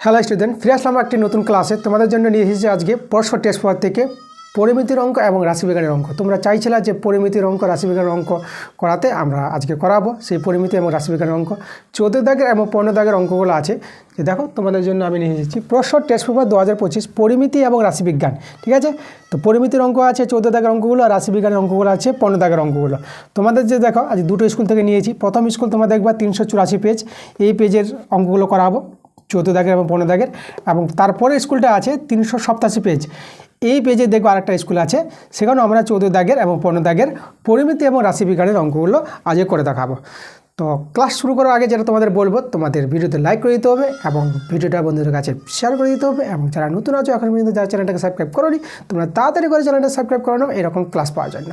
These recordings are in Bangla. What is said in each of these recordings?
হ্যালো স্টুডেন্ট, ফিরে আসলাম একটি নতুন ক্লাসে। তোমাদের জন্য নিয়ে এসেছি আজকে পরস্পর টেস্ট পেপার থেকে পরিমিতির অঙ্ক এবং রাশিবিজ্ঞানের অঙ্ক। তোমরা চাইছিলে যে পরিমিতির অঙ্ক রাশিবিজ্ঞানের অঙ্ক করাতে, আমরা আজকে করাবো সেই পরিমিতি এবং রাশিবিজ্ঞানের অঙ্ক। 14 দাগের এবং 15 দাগের অঙ্কগুলো আছে, যে দেখো তোমাদের জন্য আমি নিয়ে এসেছি পরস্পর টেস্ট পেপার 2025 পরিমিতি এবং রাশিবিজ্ঞান। ঠিক আছে, তো পরিমিতির অঙ্ক আছে 14 দাগের অঙ্কগুলো, আর রাশিবিজ্ঞানের অঙ্কগুলো আছে 15 দাগের অঙ্কগুলো। তোমাদের যে দেখো আজ দুটো স্কুল থেকে নিয়েছি। প্রথম স্কুল তোমরা দেখবা 384 পেজ, এই পেজের অঙ্কগুলো করাবো 14 দাগের এবং 15 দাগের। এবং তারপরে স্কুলটা আছে 387 পেজ, এই পেজে দেখবো আরেকটা স্কুল আছে, সেখানে আমরা 14 দাগের এবং 15 দাগের পরিমিতি এবং রাশিবিজ্ঞানের অঙ্কগুলো আজকে করে দেখাবো। তো ক্লাস শুরু করার আগে যেটা তোমাদের বলবো, তোমাদের ভিডিওতে লাইক করে দিতে হবে এবং ভিডিওটা বন্ধুদের কাছে শেয়ার করে দিতে হবে। এবং যারা নতুন আছো এখন পর্যন্ত যারা চ্যানেলটাকে সাবস্ক্রাইব করোনি, তোমরা তাড়াতাড়ি করে চ্যানেলটা সাবস্ক্রাইব করে নাও এরকম ক্লাস পাওয়ার জন্য।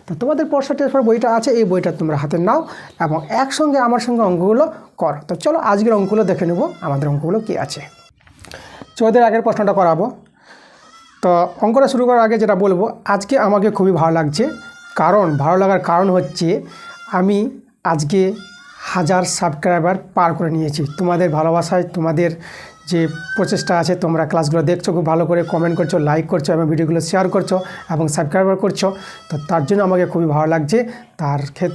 তো তোমাদের পরস্পর টেস্ট পেপার বইটা আছে, এই বইটা তোমরা হাতে নাও এবং একসঙ্গে আমার সঙ্গে অঙ্কগুলো করো। তো চলো আজকের অঙ্কগুলো দেখে নেবো, আমাদের অঙ্কগুলো কী আছে। 14 আগের প্রশ্নটা করাবো। তো অঙ্কটা শুরু করার আগে যেটা বলবো, আজকে আমাকে খুবই ভালো লাগছে। ভালো লাগার কারণ হচ্ছে আমি আজকে 1000 সাবস্ক্রাইবার পার করে নিয়েছি। তোমাদের ভালোবাসায়, তোমাদের যে প্রচেষ্টা আছে, তোমরা ক্লাসগুলো দেখছো, খুব ভালো করে কমেন্ট করছো, লাইক করছো এবং ভিডিওগুলো শেয়ার করছো এবং সাবস্ক্রাইবার করছো। তো তার জন্য আমাকে খুবই ভালো লাগছে।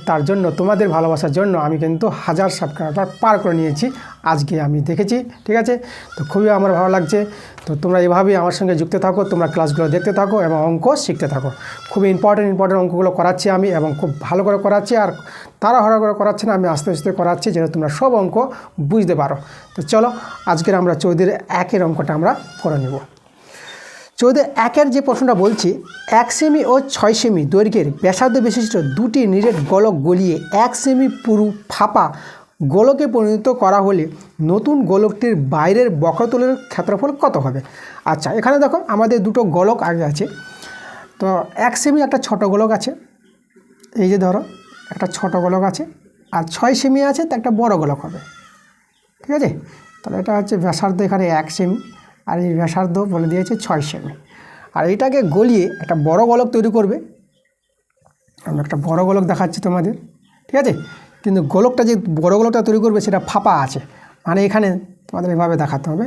তার জন্য তোমাদের ভালোবাসার জন্য আমি কিন্তু 1000 সাবস্ক্রাইবার পার করে নিয়েছি আজকে আমি দেখেছি। ঠিক আছে, তো খুবই আমার ভালো লাগছে। তো তোমরা এভাবেই আমার সঙ্গে যুক্ত থাকো, তোমরা ক্লাসগুলো দেখতে থাকো এবং অঙ্ক শিখতে থাকো। খুবই ইম্পর্টেন্ট অঙ্কগুলো করাচ্ছি আমি এবং খুব ভালো করে করাচ্ছি। আর তাড়াহুড়া করে করাচ্ছি না, আমি আস্তে আস্তে করাচ্ছি যেন তোমরা সব অঙ্ক বুঝতে পারো। তো চলো আজকের আমরা 14 একের অঙ্কটা আমরা করে নেব। 14 একের যে প্রশ্নটা বলছি, 1 সেমি ও 6 সেমি দৈর্ঘ্যের ব্যাসার্ধ বিশিষ্ট দুটি নিরেট গোলক গলিয়ে 1 সেমি পুরু ফাঁপা গোলকে পরিণত করা হলে নতুন গোলকটির বাইরের বক্রতলের ক্ষেত্রফল কত হবে? আচ্ছা, এখানে দেখো আমাদের দুটো গোলক আগে আছে। তো 1 সেমি একটা ছোট গোলক আছে, এই যে ধরো একটা ছোট গোলক আছে, আর 6 সেমি আছে, তো একটা বড় গোলক হবে। ঠিক আছে, তাহলে এটা হচ্ছে ব্যাসার্ধ এখানে 1 সেমি, আর এই ব্যাসার্ধ বলে দিয়েছে 6 সেমি। আর এইটাকে গলিয়ে একটা বড় গোলক তৈরি করবে। আমি একটা বড় গোলক দেখাচ্ছি তোমাদের। ঠিক আছে, কিন্তু গোলকটা যে বড় গোলকটা তৈরি করবে সেটা ফাঁপা আছে, মানে এখানে তোমাদের এভাবে দেখাতে হবে,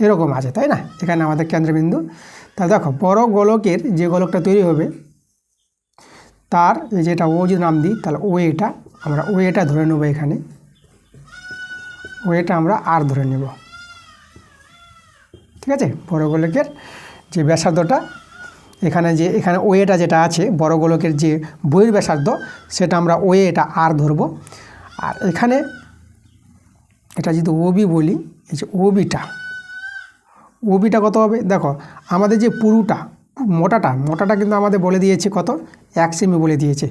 এরকম আছে, তাই না? এখানে আমাদের কেন্দ্রবিন্দু। তা দেখো বড় গোলকের যে গোলকটা তৈরি হবে তার যেটা ও যদি নাম দিই, তাহলে ওয়েটা আমরা ওয়েটা ধরে নেবো। এখানে ওয়েটা আমরা আর ধরে নেব। ঠিক আছে, বড় গোলকের যে ব্যাসার্ধটা এখানে ওয়েটা যেটা আছে, বড় গোলকের যে বহির্ব্যাসার্ধ সেটা আমরা ওয়েটা আর ধরব। আর এখানে এটা যদি ওবি বলি, এই যে ওবিটা কত হবে? দেখো আমাদের যে পুরুটা মোটাটা কিন্তু আমাদের বলে দিয়েছে কত, 1 সেমি বলে দিয়েছে।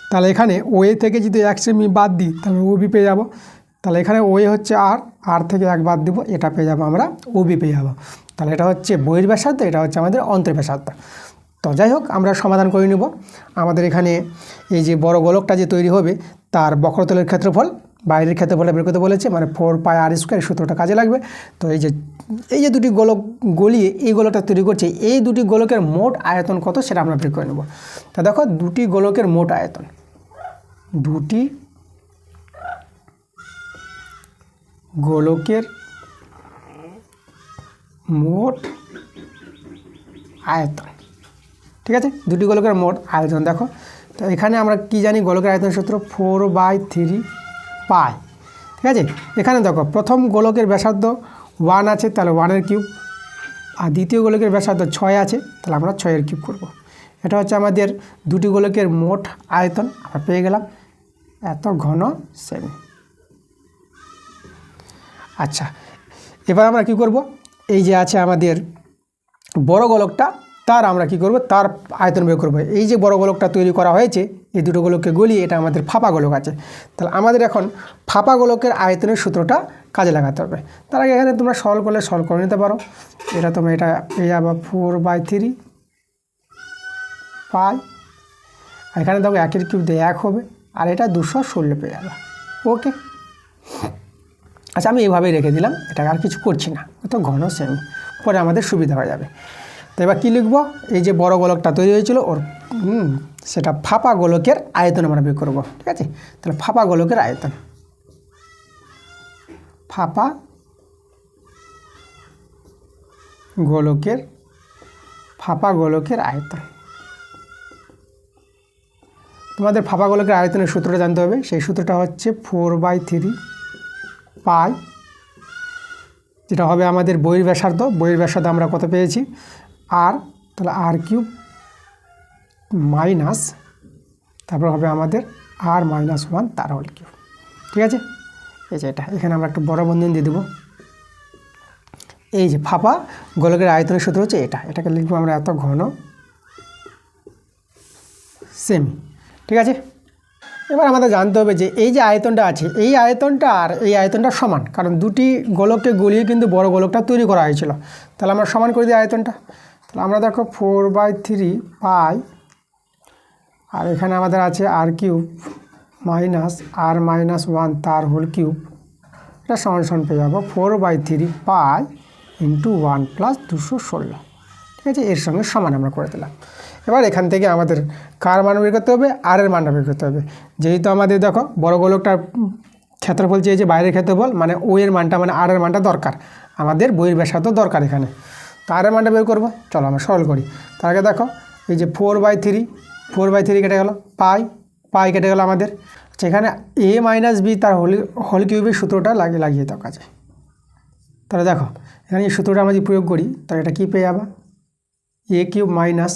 তাহলে এখানে ওয়ে থেকে যদি 1 সেমি বাদ দিই তাহলে ওবি পেয়ে যাব। তাহলে এখানে ওয়ে হচ্ছে আর থেকে 1 বাদ দিব, এটা পেয়ে যাবো আমরা, ওবি পেয়ে যাব। তাহলে এটা হচ্ছে বহির্ব্যাসার্ধ, এটা হচ্ছে আমাদের অন্তর্ব্যাসার্ধ। তো যাই হোক, আমরা সমাধান করে নেব। আমাদের এখানে এই যে বড় গোলকটা যে তৈরি হবে তার বক্রতলের ক্ষেত্রফল বাইরের ক্ষেত্রফলে বের করতে বলেছে, মানে 4πr², সূত্রটা কাজে লাগবে। তো এই যে দুটি গোলক গলিয়ে এই গোলকটা তৈরি করছে, এই দুটি গোলকের মোট আয়তন কত সেটা আমরা বের করে নেব। তা দেখো দুটি গোলকের মোট আয়তন, দুটি গোলকের মোট আয়তন। ঠিক আছে, দুটি গোলকের মোট আয়তন দেখো। তো এখানে আমরা কি জানি, গোলকের আয়তন সূত্র 4/3π। ঠিক আছে, এখানে দেখো প্রথম গোলকের ব্যাসার্ধ 1 আছে, তাহলে 1-এর কিউব। আর দ্বিতীয় গোলকের ব্যাসার্ধ 6 আছে, তাহলে আমরা 6-এর কিউব করব। এটা হচ্ছে আমাদের দুটি গোলকের মোট আয়তন, আমরা পেয়ে গেলাম এত ঘন সেমি। আচ্ছা, এবার আমরা কি করব, এই যে আছে আমাদের বড় গোলকটা, তার আমরা কি করব, তার আয়তন বের করব। এই যে বড় গোলকটা তৈরি করা হয়েছে, এই দুটো গোলককে গলিয়ে এটা আমাদের ফাঁপা গোলক আছে। তাহলে আমাদের এখন ফাঁপা গোলকের আয়তনের সূত্রটা কাজে লাগাতে হবে। তার আগে এখানে তোমরা সলভ করে নিতে পারো। এটা তোমরা এটা পেয়ে যাবে 4/3π। এখানে দেখো 1-এর কিউব দিয়ে 1 হবে, আর এটা 216 পেয়ে যাবে। ওকে, আচ্ছা আমি এইভাবেই রেখে দিলাম, এটা আর কিছু করছি না, তো ঘন সেমি, পরে আমাদের সুবিধা হয়ে যাবে। তো এবার কী লিখব, এই যে বড় গোলকটা তৈরি হয়েছিল সেটা ফাঁপা গোলকের আয়তন আমরা বের করব। ঠিক আছে, তাহলে ফাঁপা গোলকের আয়তন, ফাঁপা গোলকের ফাঁপা গোলকের আয়তন। তোমাদের ফাঁপা গোলকের আয়তনের সূত্রটা জানতে হবে। সেই সূত্রটা হচ্ছে 4/3 পাই, যেটা হবে আমাদের বহির ব্যাসার্ধ। বহির ব্যাসার্ধ আমরা কত পেয়েছি? আর, তাহলে r³ মাইনাস, তারপর হবে আমাদের r-1 তার হোল কিউব। ঠিক আছে, এই যে এটা, এখানে আমরা একটা বড় বন্ধনী দিয়ে দেবো। এই যে ফাঁপা গোলকের আয়তনের সূত্র হচ্ছে এটা, এটাকে লিখবো আমরা এত ঘন সেমি। ঠিক আছে, এবার আমাদের জানতে হবে যে এই যে আয়তনটা আছে, এই আয়তনটা আর এই আয়তনটা সমান, কারণ দুটি গোলককে গলিয়ে কিন্তু বড় গোলকটা তৈরি করা হয়েছিল। তাহলে আমরা সমান করে দিই আয়তনটা। তাহলে আমরা দেখো 4/3 পাই, আর এখানে আমাদের আছে r³ মাইনাস r-1 তার হোল কিউব, এটা সমান সমান পেয়ে যাবো 4/3 পাই ইন্টু 1 প্লাস 216। ঠিক আছে, এর সঙ্গে সমান আমরা করে দিলাম। এবার এখান থেকে আমাদের কার মান বের করতে হবে? আর এর মানটা বের করতে হবে। যেহেতু আমাদের দেখো বড় গোলকটার ক্ষেত্রফল চেয়েছে বাইরের ক্ষেত্রফল, মানে ও এর মানটা মানে আর এর মানটা দরকার, আমাদের বহির ব্যাসার্ধ দরকার এখানে। তো আর এর মানটা বের করবো, চলো আমরা সরল করি। তার আগে দেখো এই যে 4/3 কেটে গেল, পাই কেটে গেল আমাদের। আচ্ছা, এখানে a-b তার হোল কিউবের সূত্রটা লাগিয়ে দাও কাজে। তাহলে দেখো এখানে এই সূত্রটা আমরা যদি প্রয়োগ করি, তাহলে এটা কী পেয়ে যাবা? a³ minus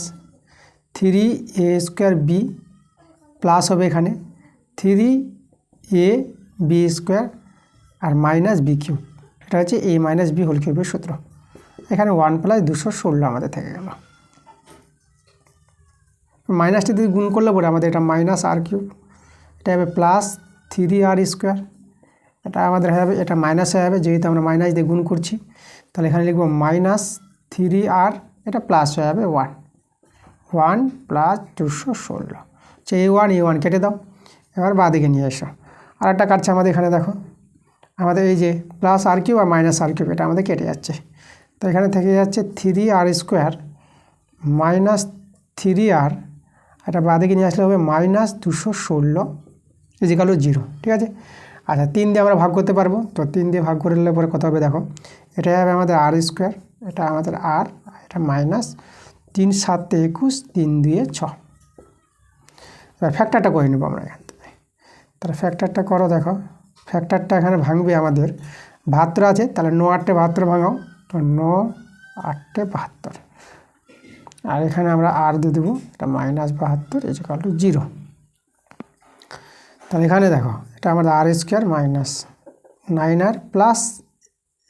3a² b plus হবে এখানে 3ab² আর মাইনাস b³ এটা হচ্ছে a-b হোল কিউবের সূত্র। এখানে 1 প্লাস 216 আমাদের থেকে গেল। মাইনাসটি দিয়ে গুণ করলে পরে আমাদের এটা মাইনাস r³, এটা হবে প্লাস 3r², এটা আমাদের হবে, এটা মাইনাস হয়ে যাবে যেহেতু আমরা মাইনাস দিয়ে গুণ করছি। তাহলে এখানে লিখব মাইনাস 3r, এটা প্লাস হয়ে যাবে 1 প্লাস 216। আচ্ছা, a1 কেটে দাও। এবার বাঁদিকে নিয়ে এসো, আর একটা কাটছে আমাদের এখানে দেখো, আমাদের এই যে প্লাস r³ আর মাইনাস r³ এটা আমাদের কেটে যাচ্ছে। তো এখানে থেকে যাচ্ছে 3r² মাইনাস 3r, এটা বাঁদিকে নিয়ে আসলে হবে মাইনাস 216 ইজিক্যাল টু 0। ঠিক আছে, আচ্ছা 3 দিয়ে আমরা ভাগ করতে পারবো, তো 3 দিয়ে ভাগ করে নিলে পরে কত হবে দেখো, এটা হবে আমাদের r², এটা আমাদের r, এটা মাইনাস 3 7 21, 3 2 6। এবার ফ্যাক্টরটা করে নেবো আমরা এখান থেকে। তাহলে ফ্যাক্টরটা করো, দেখো ফ্যাক্টরটা এখানে ভাঙবে আমাদের 72 আছে, তাহলে 9 8 72 ভাঙাও, তো 9 8 72, আর এখানে আমরা আর দিয়ে দেবো, এটা মাইনাস 72 ইজিক্যাল টু 0। তাহলে এখানে দেখো এটা আমাদের r² minus 9r plus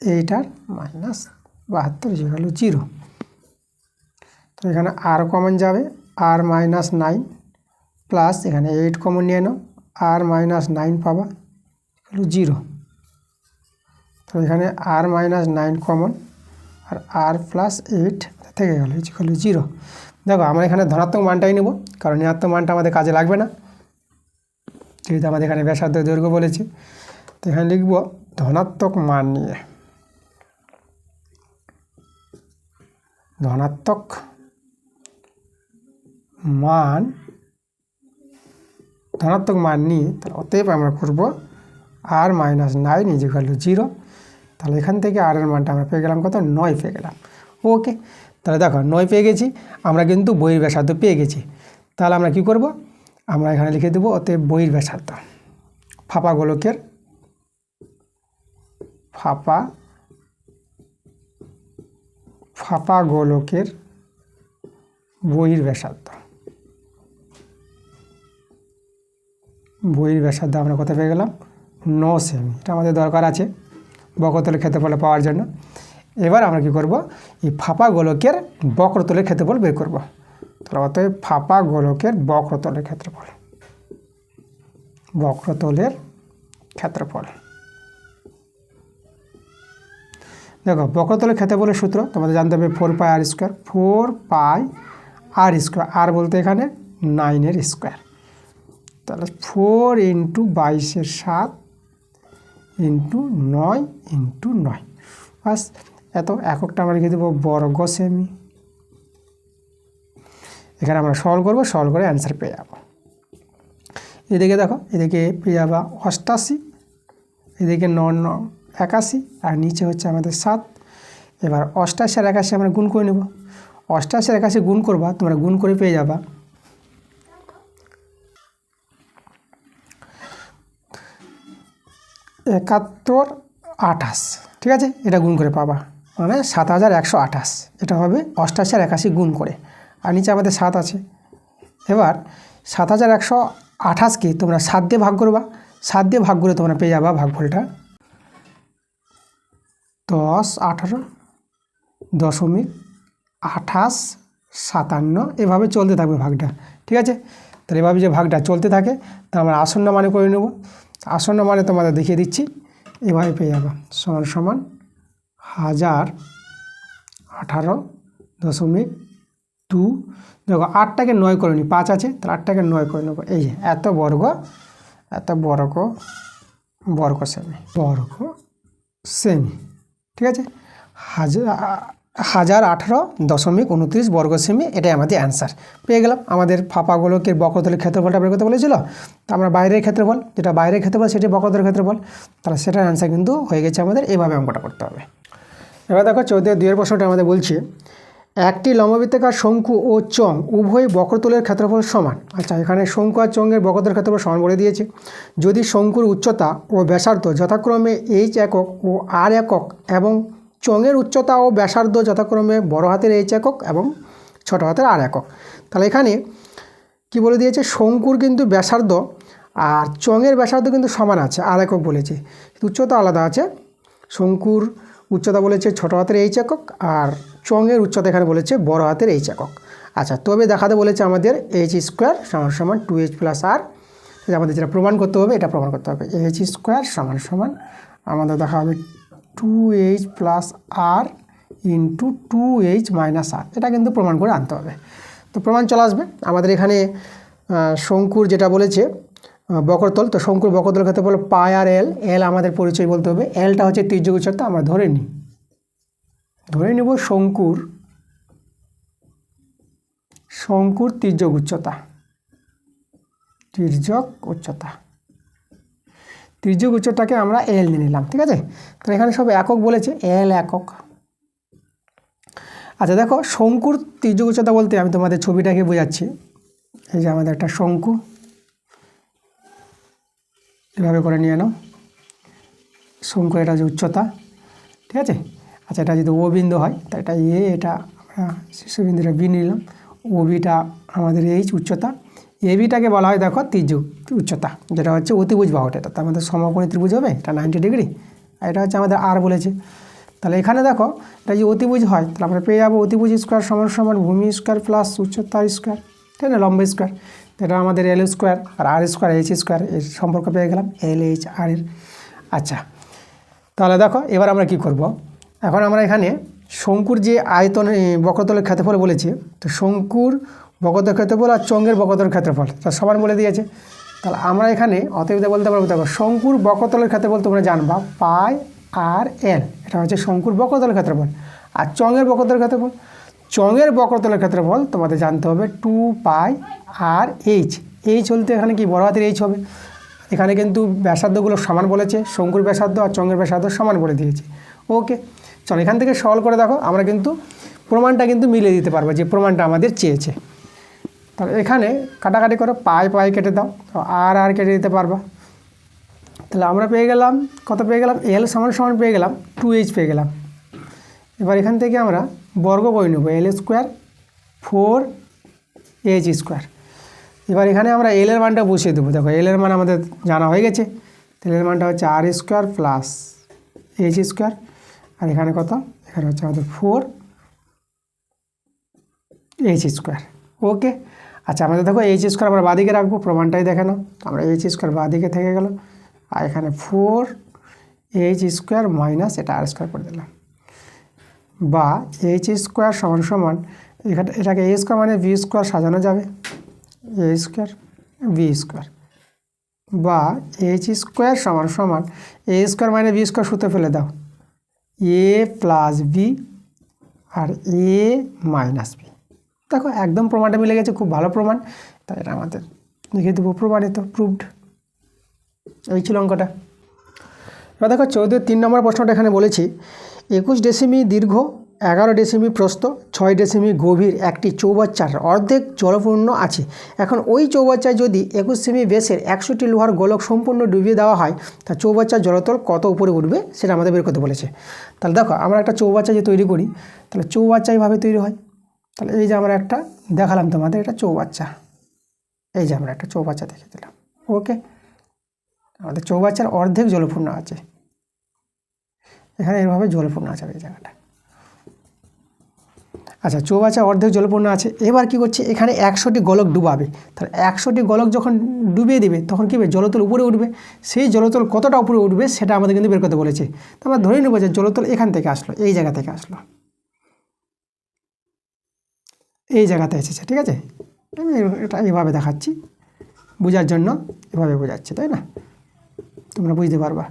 8r minus 72 is equal to 0। তো এখানে আর কমন যাবে, r মাইনাস 9 প্লাস এখানে 8 কমন নিয়ে নাও, r মাইনাস 9 পাবা ইজিক্যাল টু 0। তো এখানে r মাইনাস 9 কমন, আর r প্লাস 8 থেকে গেল ইজিক্যাল টু 0। দেখো আমরা এখানে ধনাত্মক মানটাই নেব, কারণ ঋণাত্মক মানটা আমাদের কাজে লাগবে না, যেহেতু আমাদের এখানে ব্যাসার্ধ দৈর্ঘ্য বলেছি। তো এখানে লিখব ধনাত্মক মান নিয়ে, ধনাত্মক মান নিয়ে, তাহলে অতএব আমরা করব r মাইনাস 9 ইজিক্যাল টু 0। তাহলে এখান থেকে আর এর মানটা আমরা পেয়ে গেলাম কত? 9 পেয়ে গেলাম। ওকে, তাহলে দেখো 9 পেয়ে গেছি আমরা, কিন্তু বহির ব্যাসার্ধ পেয়ে গেছি। তাহলে আমরা কি করব, আমরা এখানে লিখে দেবো অতএব বহির ব্যাসার্ধ, ফাঁপা গোলকের বহির ব্যাসার্ধ। আমরা কত পেয়ে গেলাম? 9 সেমি। এটা আমাদের দরকার আছে বক্রতলের ক্ষেত্রফল পাওয়ার জন্য। এবার আমরা কি করব, এই ফাঁপা গোলকের বক্রতলের ক্ষেত্রফল বের করব। তাহলে অতএব ফাঁপা গোলকের বক্রতলের ক্ষেত্রফল, দেখো বক্রতলের ক্ষেত্রফলের সূত্র তোমাদের জানতে হবে 4πr², 4πr², আর বলতে এখানে 9 স্কোয়ার। তাহলে 4 ইন্টু 22 7 ইন্টু 9 ইন্টু 9, বাস এত। এককটা আমরা লিখে দেবো বর্গ সেমি। এখানে আমরা সরল করবো, সরল করে অ্যান্সার পেয়ে যাবো। এদিকে দেখো, এদিকে পেয়ে যাবা 88, এদিকে 9 9 81, আর নিচে হচ্ছে আমাদের 7। এবার 88 আর 81 আমরা গুণ করে নেব। 88 আর 81 গুণ করবা, তোমরা গুণ করে পেয়ে যাবা 71 28, ঠিক আছে, এটা গুণ করে পাবা, মানে 7128, এটা হবে 88 আর 81 গুণ করে, আর নিচে আমাদের 7 আছে। এবার 7128কে তোমরা 7 দিয়ে ভাগ করবা, 7 দিয়ে ভাগ করে তোমরা পেয়ে যাবা ভাগফলটা 10 18 দশমিক 28 57, এভাবে চলতে থাকবে ভাগটা, ঠিক আছে। তাহলে এভাবে যে ভাগটা চলতে থাকে তা আমরা আসন্ন মানে করে নেব। আসন্ন মানে তোমাদের দেখিয়ে দিচ্ছি, এভাবে পেয়ে যাবা সমান সমান 1018.2, দেখো 8টাকে 9 করে নিই, 5 আছে তাহলে 8টাকে 9 করে নেবো, এই যে এত বর্গ সেমি, ঠিক আছে, 1018.29 বর্গ সেমি, এটাই আমাদের অ্যান্সার পেয়ে গেলাম। আমাদের ফাঁপাগুলোকে বক্রতলের ক্ষেত্রফলটা বের করতে বলেছিল, তো আমরা বাইরের ক্ষেত্রফল, যেটা বাইরের ক্ষেত্রফল সেটি বক্রতলের ক্ষেত্রফল, তাহলে সেটার অ্যান্সার কিন্তু হয়ে গেছে আমাদের। এইভাবে অঙ্কটা করতে হবে। এবার দেখো 14-2 প্রশ্নটা আমাদের বলছে একটি লম্ববৃত্তাকার শঙ্কু ও চং উভয় বক্রতলের ক্ষেত্রফল সমান। আচ্ছা, এখানে শঙ্কু আর চঙ্গের বক্রতলের ক্ষেত্রফল সমান বলে দিয়েছে। যদি শঙ্কুর উচ্চতা ও ব্যাসার্ধ যথাক্রমে h একক ও r একক এবং চঙের উচ্চতা ও ব্যাসার্ধ যথাক্রমে বড় হাতের h একক এবং ছোট হাতের r একক, তাহলে এখানে কি বলে দিয়েছে, শঙ্কুর কিন্তু ব্যাসার্ধ আর চঙের ব্যাসার্ধ কিন্তু সমান আছে, r একক বলেছে, উচ্চতা আলাদা আছে। শঙ্কুর উচ্চতা বলেছে ছোট হাতের h একক আর চঙের উচ্চতা এখানে বলেছে বড় হাতের h একক। আচ্ছা, তবে দেখাতে বলেছে আমাদের h স্কোয়ার সমান সমান 2h প্লাস r, আমাদের যেটা প্রমাণ করতে হবে এটা প্রমাণ করতে হবে। h স্কোয়ার সমান সমান আমাদের দেখা হবে 2h plus r into 2h minus r, এটা কিন্তু প্রমাণ করে আনতে হবে। তো প্রমাণ চলে আসবে আমাদের এখানে শঙ্কুর যেটা বলেছে বক্রতল, তো শঙ্কুর বক্রতল ক্ষেত্রে বলো পাই আর এল আমাদের পরিচয় বলতে হবে। এলটা হচ্ছে তির্যক উচ্চতা, আমরা ধরে নিব শঙ্কুর তির্যক উচ্চতা, তির্যক উচ্চতাকে আমরা এল নিয়ে নিলাম, ঠিক আছে। তো এখানে সব একক বলেছে, এল একক। আচ্ছা দেখো, শঙ্কুর তির্যক উচ্চতা বলতে আমি তোমাদের ছবিটাকে বোঝাচ্ছি। এই যে আমাদের একটা শঙ্কু, এভাবে করে নিয়ে নাও শঙ্কুর, এটা যে উচ্চতা, ঠিক আছে। আচ্ছা, এটা যদি ও বিন্দু হয় তা এটা এ, এটা আমরা শীর্ষবিন্দুটা বি নিলাম, ও বিটা আমাদের এইচ উচ্চতা, এ বিটাকে বলা হয় দেখো তির্যক উচ্চতা, যেটা হচ্ছে অতিভুজ বাহুটা, এটা তো আমাদের সমকোণী ত্রিভুজ হবে, এটা 90 ডিগ্রি, আর এটা হচ্ছে আমাদের আর বলেছে। তাহলে এখানে দেখো এটা যদি অতিভুজ হয় তাহলে আমরা পেয়ে যাবো অতিভুজ স্কোয়ার সমান সমান ভূমি স্কোয়ার প্লাস উচ্চতা স্কোয়ার, ঠিক আছে, লম্ব স্কোয়ার, এটা আমাদের এল স্কোয়ার আর আর স্কোয়ার এইচ স্কোয়ার, এর সম্পর্ক পেয়ে গেলাম এল এইচ আর এর। আচ্ছা, তাহলে দেখো এবার আমরা কি করব, এখন আমরা এখানে শঙ্কুর যে আয়তন বক্রতলের ক্ষেত্রফল বলেছে, তো শঙ্কুর বক্রতলের ক্ষেত্রফল আর চঙ্গের বক্রতলের ক্ষেত্রফল তা সমান বলে দিয়েছে। তাহলে আমরা এখানে অতএব বলতে পারবো, দেখো শঙ্কুর বক্রতলের ক্ষেত্রফল তোমরা জানবা পাই আর এল, এটা হচ্ছে শঙ্কুর বক্রতলের ক্ষেত্রফল। আর চঙের বক্রতলের ক্ষেত্রফল, চঙের বক্রতলের ক্ষেত্রফল তোমাদের জানতে হবে 2 পাই আর এইচ, এইচ বলতে এখানে কি বড় হাতের এইচ হবে। এখানে কিন্তু ব্যাসার্ধগুলো সমান বলেছে, শঙ্কুর ব্যাসার্ধ আর চঙের ব্যাসার্ধ সমান বলে দিয়েছে। ওকে, চলো এখান থেকে সলভ করে দেখো, আমরা কিন্তু প্রমাণটা কিন্তু মিলিয়ে দিতে পারবো যে প্রমাণটা আমাদের চেয়েছে। তাহলে এখানে কাটাকাটি করো, পাই কেটে দাও, আর কেটে দিতে পারবা। তাহলে আমরা পেয়ে গেলাম কত, পেয়ে গেলাম এল সমান সমান পেয়ে গেলাম 2h পেয়ে গেলাম। এবার এখান থেকে আমরা বর্গ করে নেব, এল স্কোয়ার 4h স্কোয়ার। এবার এখানে আমরা এল এর মানটা বসিয়ে দেবো, দেখো এল এর মান আমাদের জানা হয়ে গেছে, তাহলে এর মানটা হচ্ছে আর স্কোয়ার প্লাস এইচ স্কোয়ার, আর এখানে কত, এখানে হচ্ছে আমাদের 4h স্কোয়ার। ওকে, আচ্ছা আমাদের দেখো এইচ স্কোয়ার আমরা বাঁদিকে রাখবো, প্রমাণটাই দেখে নাও, আমরা এইচ স্কোয়ার বাঁদিকে থেকে গেল, আর এখানে 4h স্কোয়ার মাইনাস এটা আর স্কোয়ার করে দিলাম, বা এইচ স্কোয়ার সমান সমান এখানে এটাকে এ স্কোয়ার মানে ভি স্কোয়ার সাজানো যাবে, এ স্কোয়ার ভি স্কোয়ার, বা এইচ স্কোয়ার সমান সমান এ স্কোয়ার মানে ভি স্কোয়ার সূত্রে ফেলে দাও, এ প্লাস বি আর এ মাইনাস বি। দেখো একদম প্রমাণটা মিলে গেছে, খুব ভালো প্রমাণ, তাই এটা আমাদের লিখে দেবো প্রমাণিত, প্রুভড। এই ছিল অঙ্কটা। এবার দেখো 3 নম্বর প্রশ্নটা এখানে বলেছি, 21 ডেসিমি দীর্ঘ, 11 ডেসিমি প্রস্থ, 6 ডেসিমি গভীর একটি চৌবাচ্চার অর্ধেক জলপূর্ণ আছে। এখন ওই চৌবাচ্চায় যদি 21 সেমি ব্যাসের 100টি লোহার গোলক সম্পূর্ণ ডুবিয়ে দেওয়া হয়, তা চৌবাচ্চার জলতল কত উপরে উঠবে সেটা আমাদের বের করতে বলেছে। তাহলে দেখো আমরা একটা চৌবাচ্চা যে তৈরি করি, তাহলে চৌবাচ্চা এইভাবে তৈরি হয়। তাহলে এই যে আমরা একটা দেখালাম তোমাদের, এটা চৌবাচ্চা, এই যে আমরা একটা চৌবাচ্চা দেখে দিলাম। ওকে, আমাদের চৌবাচ্চার অর্ধেক জলপূর্ণ আছে, এখানে এভাবে জলপূর্ণ আছে এই জায়গাটা। আচ্ছা, চৌবাচ্চা অর্ধেক জলপূর্ণ আছে। এবার কি করছে, এখানে 100টি গোলক ডুবাবে। তাহলে 100টি গোলক যখন ডুবিয়ে দেবে তখন কী হবে, জলতল উপরে উঠবে। সেই জলতল কতটা উপরে উঠবে সেটা আমাদের কিন্তু বের করতে বলেছে। তো আমরা ধরে নেব যে জলতল এখান থেকে আসলো, এই জায়গা থেকে আসলো, এই জায়গাতে এসেছে। ঠিক আছে, আমি এটা এইভাবে দেখাচ্ছি বোঝার জন্য, এভাবে বোঝাচ্ছি, তাই না? তোমরা বুঝতে পারবা।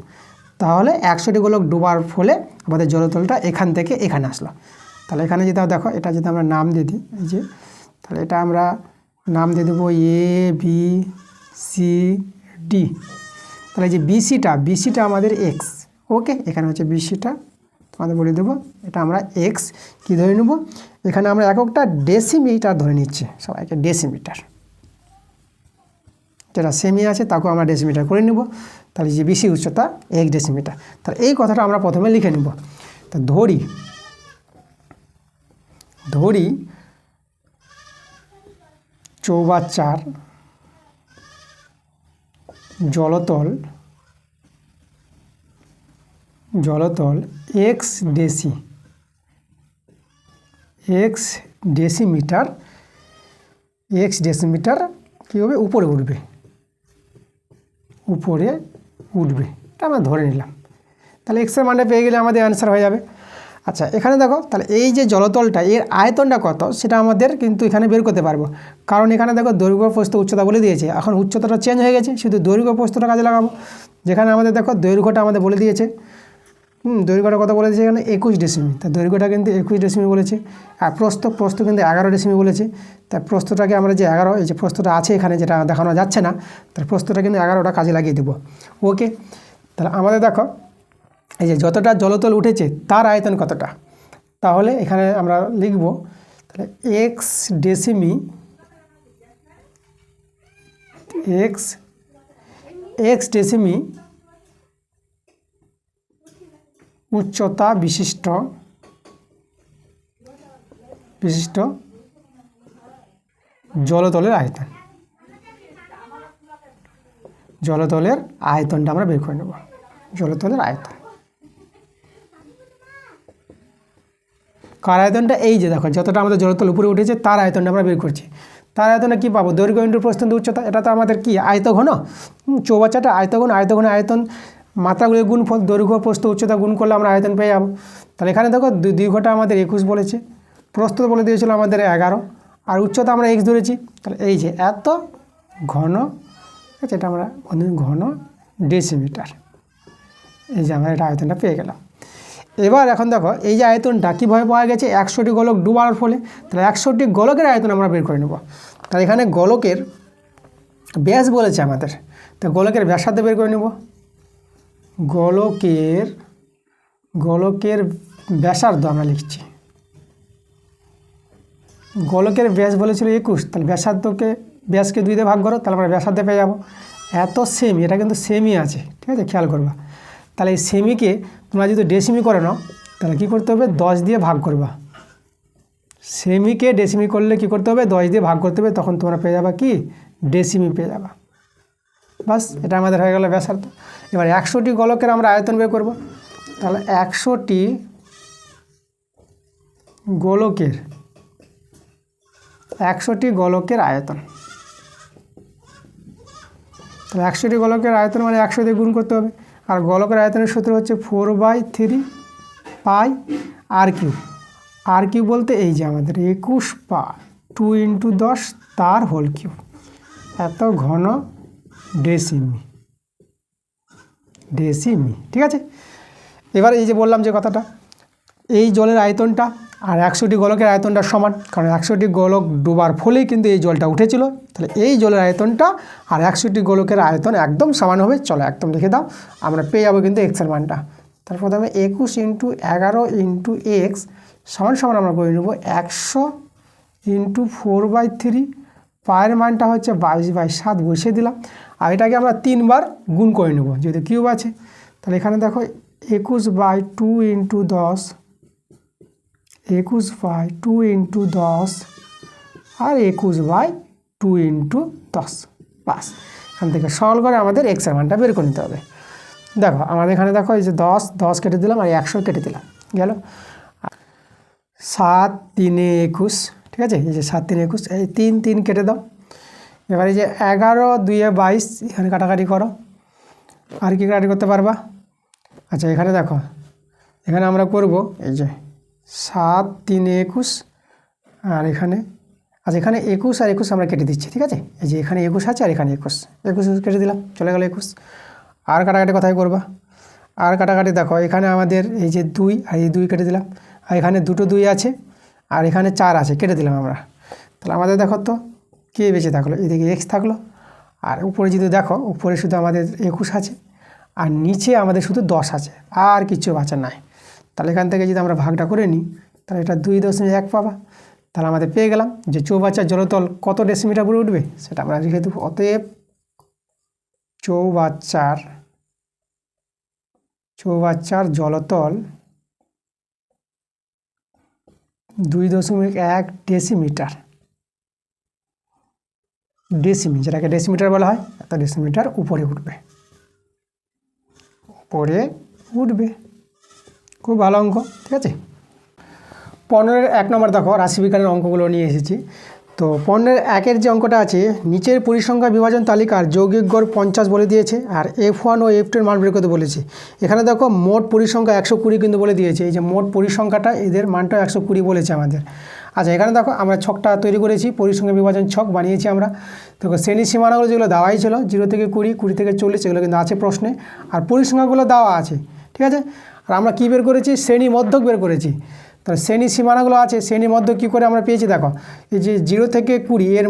তাহলে 100টি গোলক ডোবার ফলে আমাদের জলতলটা এখান থেকে এখানে আসলো। তাহলে এখানে যদি দেখো, এটা যদি আমরা নাম দিয়ে দিই, এই যে, তাহলে এটা আমরা নাম দিয়ে দেবো ABCD। তাহলে এই যে বিসিটা আমাদের এক্স। ওকে, এখানে হচ্ছে বিসিটা তোমাদের বলে দেবো, এটা আমরা এক্স কী ধরে নেব, এখানে আমরা এককটা ডেসিমিটার ধরে নিচ্ছি, সবাইকে ডেসিমিটার। যেটা সেমি আছে তাকেও আমরা ডেসিমিটার করে নেব। তাহলে যে বিসি উচ্চতা 1 ডেসিমিটার। তাহলে এই কথাটা আমরা প্রথমে লিখে নেব। তা ধরি চৌবাচ্চার জলতল এক্স ডেসিমিটার কী হবে, উপরে উঠবে, এটা আমরা ধরে নিলাম। তাহলে এক্সের মানটা পেয়ে গেলে আমাদের অ্যান্সার হয়ে যাবে। আচ্ছা, এখানে দেখো, তাহলে এই যে জলতলটা এর আয়তনটা কত সেটা আমাদের কিন্তু এখানে বের করতে পারবো, কারণ এখানে দেখো দৈর্ঘ্য প্রস্থ উচ্চতা বলে দিয়েছে। এখন উচ্চতাটা চেঞ্জ হয়ে গেছে, শুধু দৈর্ঘ্য প্রস্থটা কাজে লাগাবো। যেখানে আমাদের দেখো দৈর্ঘ্যটা আমাদের বলে দিয়েছে, দৈর্ঘ্যটা কত বলেছে এখানে 21 ডেসিমি, তা দৈর্ঘ্যটা কিন্তু 21 ডেসিমি বলেছে। আর প্রস্থ কিন্তু 11 ডেসিমি বলেছে। তাই প্রস্থটাকে আমরা যে 11, এই যে প্রস্থটা আছে এখানে যেটা দেখানো যাচ্ছে না, তার প্রস্থটা কিন্তু 11টা কাজে লাগিয়ে দেবো। ওকে, তাহলে আমাদের দেখো এই যে যতটা জলতল উঠেছে তার আয়তন কতটা, তাহলে এখানে আমরা লিখব, তাহলে এক্স ডেসিমি উচ্চতা বিশিষ্ট জলতলের আয়তনটা আমরা বের করে নেব। জলতলের আয়তন, কার আয়তনটা, এই যে দেখো যতটা আমাদের জলতল উপরে উঠেছে তার আয়তনটা আমরা বের করছি। তার আয়তনে কী পাবো, দৈর্ঘ্য ইন্টু প্রস্থ ইন্টু উচ্চতা। এটা তো আমাদের কি আয়তঘন, চৌবাচ্চাটা আয়তঘন মাত্রাগুলো গুণ দৈর্ঘ্য প্রস্থ উচ্চতা গুণ করলে আমরা আয়তন পেয়ে যাবো। তাহলে এখানে দেখো দৈর্ঘ্যটা আমাদের 21 বলেছে, প্রস্থ বলে দিয়েছিল আমাদের 11, আর উচ্চতা আমরা এক্স ধরেছি। তাহলে এই যে এত ঘন, এটা আমরা ঘন ডেসিমিটার, এই যে আমরা এটা আয়তনটা পেয়ে গেলাম। এবার এখন দেখো এই যে আয়তনটা কীভাবে পাওয়া গেছে, 100টি গোলক ডুবার ফলে। তাহলে 100টি গোলকের আয়তন আমরা বের করে নেব। তাহলে এখানে গোলকের ব্যাস বলেছে আমাদের, তো গোলকের ব্যাসার্ধ বের করে নেব। গোলকের ব্যাসার্ধ আমরা লিখছি, গোলকের ব্যাস বলেছিল 21, তাহলে ব্যাসকে 2 দিয়ে ভাগ করো, তাহলে আমরা ব্যাসার্ধে পেয়ে যাবো। এত সেমি, এটা কিন্তু সেমি আছে, ঠিক আছে, খেয়াল করবা। তাহলে এই সেমিকে তোমরা যদি ডেসিমি করে নাও, তাহলে কী করতে হবে, 10 দিয়ে ভাগ করবা। সেমিকে ডেসিমি করলে কী করতে হবে, 10 দিয়ে ভাগ করতে হবে, তখন তোমরা পেয়ে যাবা কি, ডেসিমি পেয়ে যাবা। বাস, এটা আমাদের হয়ে গেল ব্যাসার্ধ। এবার 100টি গোলকের আমরা আয়তন বের করব। তাহলে 100টি গোলকের আয়তন, তাহলে 100টি গোলকের আয়তন মানে 100 দিয়ে গুণ করতে হবে। আর গোলকের আয়তনের সূত্র হচ্ছে 4/3 পাই আর কিউ বলতে এই যে আমাদের 21 পা 2 × 10 তার হোল কিউব, এত ঘন ডেসিমি, ঠিক আছে। এবার এই যে বললাম যে কথাটা, এই জলের আয়তনটা আর 100টি গোলকের আয়তনটা সমান, কারণ 100টি গোলক ডোবার ফলেই কিন্তু এই জলটা উঠেছিল। তাহলে এই জলের আয়তনটা আর 100টি গোলকের আয়তন একদম সমান হবে। চলো একদম লিখে দাও, আমরা পেয়ে যাবো কিন্তু এক্সের মানটা। তার প্রথমে 21 ইন্টু 11 ইন্টু এক্স সমান সমান আমরা করে নেব 100 ইন্টু 4/3, পায়ের মানটা হচ্ছে 22/7 বসিয়ে দিলাম। আর এটাকে আমরা 3 বার গুণ করে নেব যেহেতু কিউব আছে। তাহলে এখানে দেখো 21/2 ইন্টু 10, 21/2 ইন্টু 10 আর 21/2 ইন্টু 10 বাস। এখান থেকে সরল করে আমাদের এক্সের মানটা বের করে নিতে হবে। দেখো আমাদের এখানে দেখো এই যে 10 কেটে দিলাম আর 100 কেটে দিলাম, গেল 7 3 21, ঠিক আছে। এই যে 7 3 21, এই 3 3 কেটে দাও। এবার এই যে 11 2 22, এখানে কাটাকাটি করো। আর কি কাটাকাটি করতে পারবা? আচ্ছা এখানে দেখো, এখানে আমরা করব এই যে 7 3 21 আর এখানে, আচ্ছা এখানে 21 আর 21 আমরা কেটে দিচ্ছি, ঠিক আছে। এই যে এখানে 21 আছে আর এখানে 21 কেটে দিলাম, চলে গেল 21। আর কাটাকাটি কোথায় করবা? আর কাটাকাটি দেখো এখানে আমাদের এই যে 2 আর এই 2 কেটে দিলাম, আর এখানে দুটো 2 আছে আর এখানে 4 আছে, কেটে দিলাম আমরা। তাহলে আমাদের দেখো তো কে বেঁচে থাকলো, এদিকে এক্স থাকলো। আর উপরে যদি দেখো, উপরে শুধু আমাদের 21 আছে আর নিচে আমাদের শুধু 10 আছে, আর কিছু বাঁচা নাই। তাহলে এখান থেকে যদি আমরা ভাগটা করে নিই তাহলে এটা 2.1 পাবা। তাহলে আমাদের পেয়ে গেলাম যে চৌবাচ্চার জলতল কত ডেসিমিটার উপরে উঠবে সেটা আমরা লিখে দেবো। অতএব চৌবাচ্চার জলতল 2.1 ডেসিমিটার, যেটাকে ডেসিমিটার বলা হয়, এত ডেসিমিটার উপরে উঠবে, খুব ভালো অঙ্ক, ঠিক আছে। 15-এর 1 নম্বর দেখো রাশিবিজ্ঞানের অঙ্কগুলো নিয়ে এসেছি। তো 15-এর 1-এর যে অঙ্কটা আছে, নিচের পরিসংখ্যা বিভাজন তালিকার যৌগিক গড় 50 বলে দিয়েছে আর F1 ও F2 এর মান বের করতে বলেছে। এখানে দেখো মোট পরিসংখ্যা 120 কিন্তু বলে দিয়েছে, এই যে মোট পরিসংখ্যাটা এদের মানটা 120 বলেছে আমাদের। আচ্ছা এখানে দেখো আমরা ছকটা তৈরি করেছি, পরিসংখ্যা বিভাজন ছক বানিয়েছি আমরা। দেখো শ্রেণী সীমানাগুলো যেগুলো দেওয়াই ছিল 0 থেকে 20, 20 থেকে 40, এগুলো কিন্তু আছে প্রশ্নে, আর পরিসংখ্যাগুলো দেওয়া আছে, ঠিক আছে। আর আমরা কী বের করেছি? শ্রেণী মধ্যক বের করেছি। তাহলে শ্রেণী সীমানাগুলো আছে, শ্রেণী মধ্য কী করে আমরা পেয়েছি দেখো, এই যে 0 থেকে 20 এর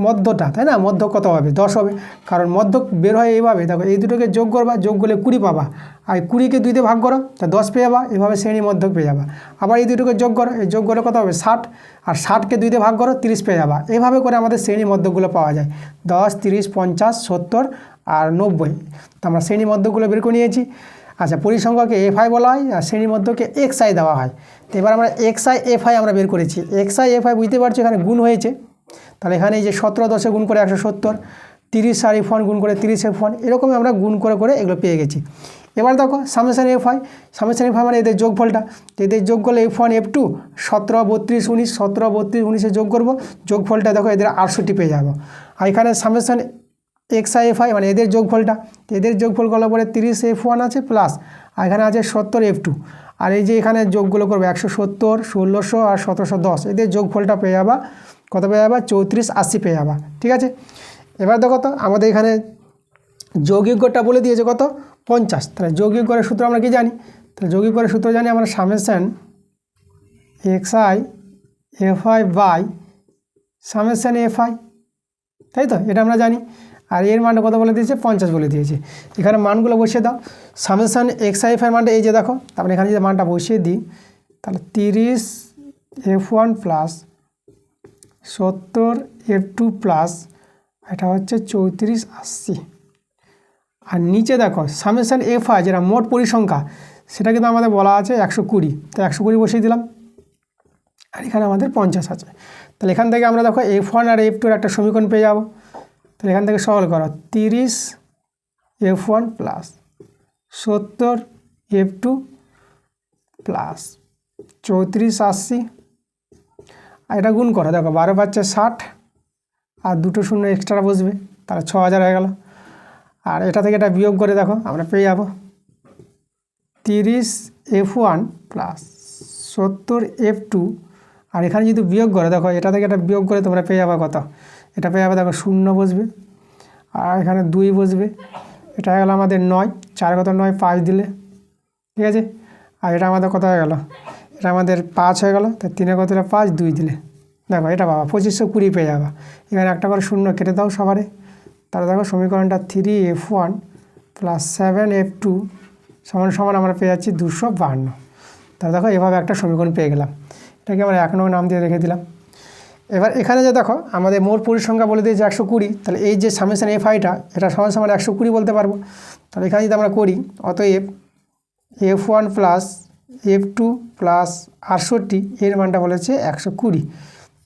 মধ্যটা, তাই না, মধ্য কত হবে? 10 হবে, কারণ মধ্যক বের হয় এইভাবে, দেখো এই দুটোকে যোগ করবা, যোগ করলে 20 পাবা, আর 20কে 2 দিয়ে ভাগ করো তা 10 পেয়ে যাবা, এভাবে শ্রেণী মধ্যক পেয়ে যাবা। আবার এই দুটোকে যোগ করো, এই যোগ করলে কত হবে? 60, আর 60কে 2 দিয়ে ভাগ করো 30 পেয়ে যাবা। এইভাবে করে আমাদের শ্রেণী মধ্যকগুলো পাওয়া যায়, 10 30 50 70 আর 90। তো আমরা শ্রেণী মধ্যকগুলো বের করে নিয়েছি। আচ্ছা পরিসংখ্যাকে FI বলা হয় আর শ্রেণীর মধ্যকে XI দেওয়া হয়। তো এবার আমরা XI FI আমরা বের করেছি। XI FI বুঝতে পারছো এখানে গুণ হয়েছে, তাহলে এখানে এই যে 17 10 গুণ করে 170, 30 আর F1 গুণ করে 30 F1, এরকমই আমরা গুণ করে করে এগুলো পেয়ে গেছি। এবার দেখো সামেশন FI মানে এদের যোগফলটা, এদের যোগ করলে F1 F2 17 32 19, 17 32 19-এ যোগ করবো, যোগফলটা দেখো এদের 68 পেয়ে যাবো। আর এখানে সামেশন XI FI মানে এদের যোগফলটা, এদের যোগফল করার পরে 30 F1 আছে প্লাস, আর এখানে আছে 70 F2, আর এই যে এখানে যোগগুলো করবে 170 1600 আর 1710, এদের যোগফলটা পেয়ে যাবা, কত পেয়ে যাবা? 3480 পেয়ে যাবা, ঠিক আছে। এবার দেখো তো আমাদের এখানে যৌগিক গড়টা বলে দিয়েছে কত? 50। তাহলে যৌগিক গড়ের সূত্র আমরা কি জানি? তাহলে যৌগিক গড়ের সূত্র জানি আমরা summation XI FI by summation FI, তাই তো, এটা আমরা জানি। আর এর মানটা কত বলে দিয়েছে? 50 বলে দিয়েছে। এখানে মানগুলো বসিয়ে দাও, সামেশন XI FI মানটা এই যে দেখো, তারপরে এখানে যদি মানটা বসিয়ে দিই তাহলে 30 F1 প্লাস 70 F2 প্লাস এটা হচ্ছে 3480। আর নিচে দেখো সামেশন FI যেটা মোট পরিসংখ্যা, সেটা কিন্তু আমাদের বলা আছে 120, তো 120 বসিয়ে দিলাম, আর এখানে আমাদের 50 আছে। তাহলে এখান থেকে আমরা দেখো F1 আর F2 এর একটা সমীকরণ পেয়ে যাবো। তাহলে এখান থেকে সরল করো, 30 F1 প্লাস 70 F2 প্লাস 3480, আর এটা গুণ করো, দেখো 12 পাচ্ছে 60 আর দুটো শূন্য এক্সট্রা বসবে, তাহলে 6000 হয়ে গেল। আর এটা থেকে এটা বিয়োগ করে দেখো আমরা পেয়ে যাবো 30 F1 প্লাস 70 F2, আর এখানে যদি বিয়োগ করে দেখো এটা থেকে এটা বিয়োগ করে তোমরা পেয়ে যাবে কত? এটা পেয়ে যাবে দেখো 0 বসবে, আর এখানে 2 বসবে, এটা হয়ে গেল আমাদের 9, 4 কত 9 5 দিলে, ঠিক আছে। আর এটা আমাদের কত হয়ে গেল? এটা আমাদের 5 হয়ে গেল, তাই 3 কত দিলে 5 2 দিলে, দেখো এটা বাবা 2520 পেয়ে যাবা। এখানে একটা করে শূন্য কেটে দাও সবারে, তাহলে দেখো সমীকরণটা 3 F1 প্লাস 7 F2 সমান সমান আমরা পেয়ে যাচ্ছি 252। তাহলে দেখো এভাবে একটা সমীকরণ পেয়ে গেলাম। এটাকে আমরা 1 নং নাম দিয়ে রেখে দিলাম। এবার এখানে যে দেখো আমাদের মোট পরিসংখ্যা বলে দিয়েছে 120, তাহলে এই যে সামেশন এফ আইটা এটা সমান সমান 120 বলতে পারবো। তাহলে এখানে যদি আমরা করি, অতএব F1 প্লাস F2 প্লাস 68 এর মানটা বলেছে 120।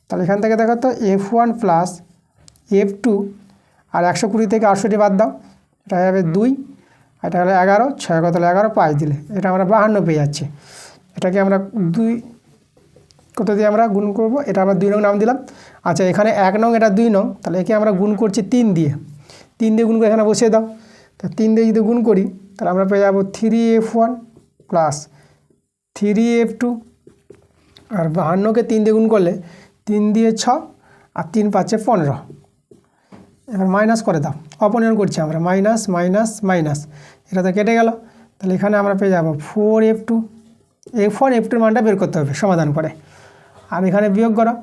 তাহলে এখান থেকে দেখো তো F1 প্লাস F2 আর 120 থেকে 68 বাদ দাও, এটা হবে 2, এটা হলো 11, 6 কত হলো 11, 5 দিলে এটা আমরা 52 পেয়ে যাচ্ছি। এটাকে আমরা 2 কত দিয়ে আমরা গুণ করব, এটা আমরা 2 নং নাম দিলাম। আচ্ছা এখানে 1 নং, এটা 2 নং, তাহলে একে আমরা গুণ করছি 3 দিয়ে। 3 দিয়ে গুণ করে এখানে বসিয়ে দাও। তা 3 দিয়ে যদি গুণ করি তাহলে আমরা পেয়ে যাবো 3F1 প্লাস 3F2, আর 52কে 3 দিয়ে গুণ করলে 3 দিয়ে 6 আর 3 পাচ্ছে 15। এবার মাইনাস করে দাও, অপনয়ন করছি আমরা, মাইনাস মাইনাস মাইনাস, এটা তো কেটে গেল। তাহলে এখানে আমরা পেয়ে যাবো 4F2। F1 F2 মানটা বের করতে হবে সমাধান করে। আর এখানে বিয়োগ করো,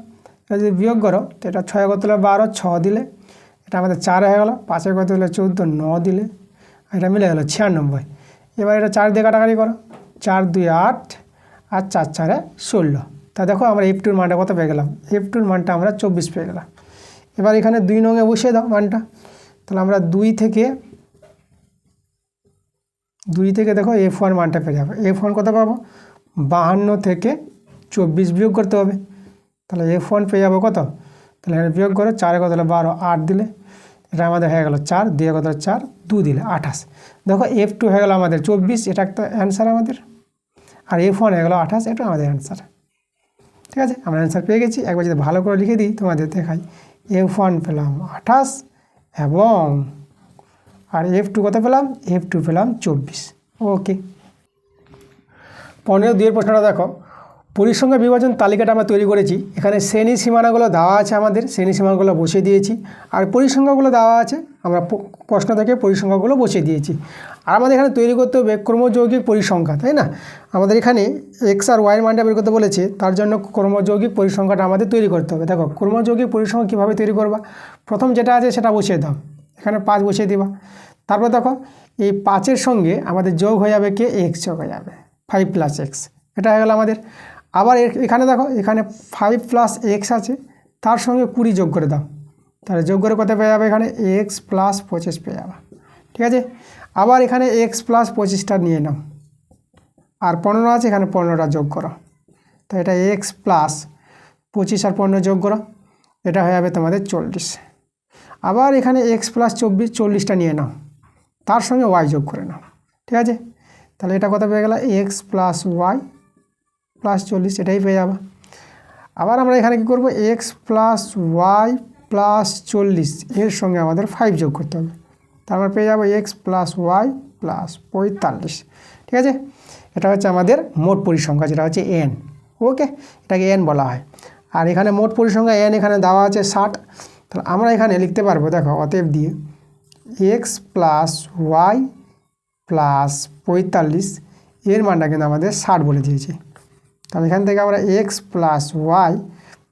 এটা যদি বিয়োগ করো তো এটা 6 কত হলো 12, 6 দিলে এটা আমাদের 4 হয়ে গেলো, 5 কত হলো 14, 9 দিলে এটা মিলে গেলো 96। এবার এটা 4 দিয়ে কাটাকাটি করো, 4 2 8 আর 4 4 16। তা দেখো আমরা F2 মানটা কত পেয়ে গেলাম, F2 মানটা আমরা 24 পেয়ে গেলাম। এবার এখানে 2 নঙে বসিয়ে দাও মানটা। তাহলে আমরা 2 থেকে দেখো F1 মানটা পেয়ে যাবো। F1 কত পাবো, 52 থেকে 24 বিয়োগ করতে হবে। তাহলে F1 পেয়ে যাবো কত, তাহলে এখানে বিয়োগ করো, 4 কত হলো 12, 8 দিলে এটা আমাদের হয়ে গেলো 4, 2 কত 4, 2 দিলে 28। দেখো F2 হয়ে গেলো আমাদের 24, এটা একটা অ্যান্সার আমাদের। আর F1 হয়ে গেলো 28, এটা আমাদের অ্যান্সার। ঠিক আছে, আমরা অ্যান্সার পেয়ে গেছি। একবার যদি ভালো করে লিখে দিই তোমাদের দেখাই, F1 পেলাম 28 এবং আর F2 কত পেলাম, F2 পেলাম 24। ওকে। 15-2 প্রশ্নটা দেখো, পরিসংখ্যা বিভাজন তালিকাটা আমরা তৈরি করেছি। এখানে শ্রেণী সীমানাগুলো দেওয়া আছে, আমাদের শ্রেণী সীমানাগুলো বসিয়ে দিয়েছি, আর পরিসংখ্যাগুলো দেওয়া আছে, আমরা প্রশ্ন থেকে পরিসংখ্যাগুলো বসিয়ে দিয়েছি। আর আমাদের এখানে তৈরি করতে হবে ক্রমযৌগিক পরিসংখ্যা, তাই না? আমাদের এখানে এক্স আর ওয়াই মানটা বের করতে বলেছে, তার জন্য ক্রমযৌগিক পরিসংখ্যাটা আমাদের তৈরি করতে হবে। দেখো ক্রমযৌগিক পরিসংখ্যা কীভাবে তৈরি করবা, প্রথম যেটা আছে সেটা বসিয়ে দাও, এখানে 5 বসিয়ে দিবা। তারপর দেখো এই 5-এর সঙ্গে আমাদের যোগ হয়ে যাবে কে, এক্স যোগ হয়ে যাবে, 5 প্লাস এক্স, এটা হয়ে গেল আমাদের। আবার এখানে দেখো এখানে 5 প্লাস এক্স আছে, তার সঙ্গে 20 যোগ করে দাও, তাহলে যোগ করে কত পেয়ে যাবে, এখানে এক্স প্লাস 25 পেয়ে যাবে। ঠিক আছে, আবার এখানে এক্স প্লাস 25টা নিয়ে নাও, আর 15 আছে, এখানে 15টা যোগ করো, তো এটা এক্স প্লাস 25 আর 15 যোগ করো, এটা হয়ে যাবে তোমাদের 40। আবার এখানে এক্স প্লাস 24, 40টা নিয়ে নাও, তার সঙ্গে ওয়াই যোগ করে নাও। ঠিক আছে, তাহলে এটা কত পেয়ে গেল, এক্স প্লাস ওয়াই প্লাস 40, এটাই পেয়ে যাবে। আবার আমরা এখানে কি করব, এক্স প্লাস ওয়াই প্লাস 40 এর সঙ্গে আমাদের 5 যোগ করতে হবে, তারপর পেয়ে যাবো এক্স প্লাস ওয়াই প্লাস 45। ঠিক আছে, এটা হচ্ছে আমাদের মোট পরিসংখ্যা, যেটা হচ্ছে এন। ওকে, এটাকে এন বলা হয়। আর এখানে মোট পরিসংখ্যা এন এখানে দেওয়া আছে 60। তাহলে আমরা এখানে লিখতে পারবো, দেখো অতএব দিয়ে এক্স প্লাস ওয়াই প্লাস 45 এর মানটা কিন্তু আমাদের 60 বলে দিয়েছে। তাহলে এখান থেকে আমরা এক্স প্লাস ওয়াই,